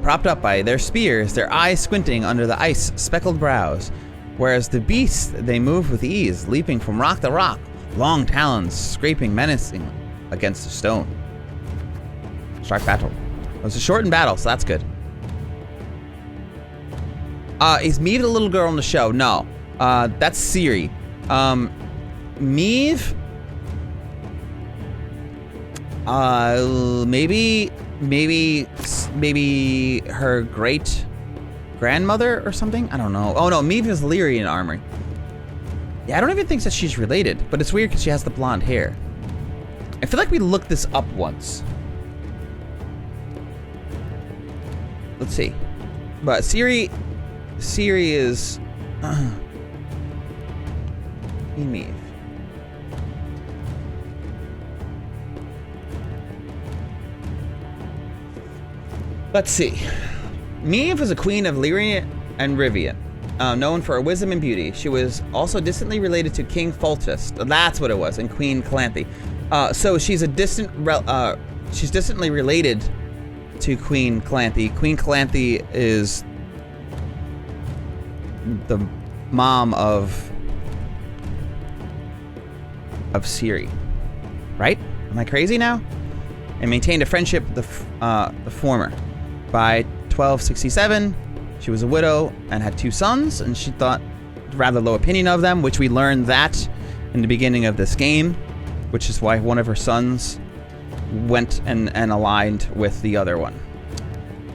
Propped up by their spears, their eyes squinting under the ice-speckled brows. Whereas the beasts, they moved with ease, leaping from rock to rock, long talons scraping menacingly against the stone. Start battle. It was a shortened battle, so that's good. Is Meve the little girl in the show? No. That's Ciri. Meve? Maybe her great grandmother or something? I don't know. Oh no, Meve is Lyrian armor. Yeah, I don't even think that she's related, but it's weird because she has the blonde hair. I feel like we looked this up once. Let's see. But Ciri is Queen Meve. Let's see. Meve was a queen of Lyria and Rivia, known for her wisdom and beauty. She was also distantly related to King Foltest. That's what it was, and Queen Calanthe. So she's she's distantly related to Queen Calanthe. Queen Calanthe is the mom of Ciri, right? Am I crazy now? And maintained a friendship with the former. By 1267, she was a widow and had 2 sons, and she thought rather low opinion of them, which we learned that in the beginning of this game, which is why one of her sons went and aligned with the other one.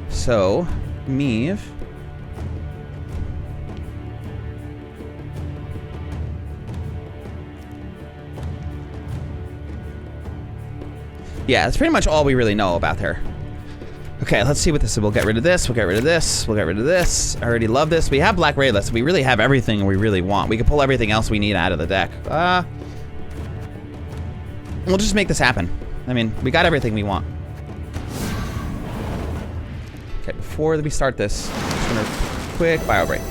So, Meve. Yeah, that's pretty much all we really know about her. Okay, let's see what this is. We'll get rid of this, we'll get rid of this, we'll get rid of this. I already love this. We have Black Rayless, so we really have everything we really want. We can pull everything else we need out of the deck. We'll just make this happen. I mean, we got everything we want. Okay, before we start this, I'm just gonna quick bio break.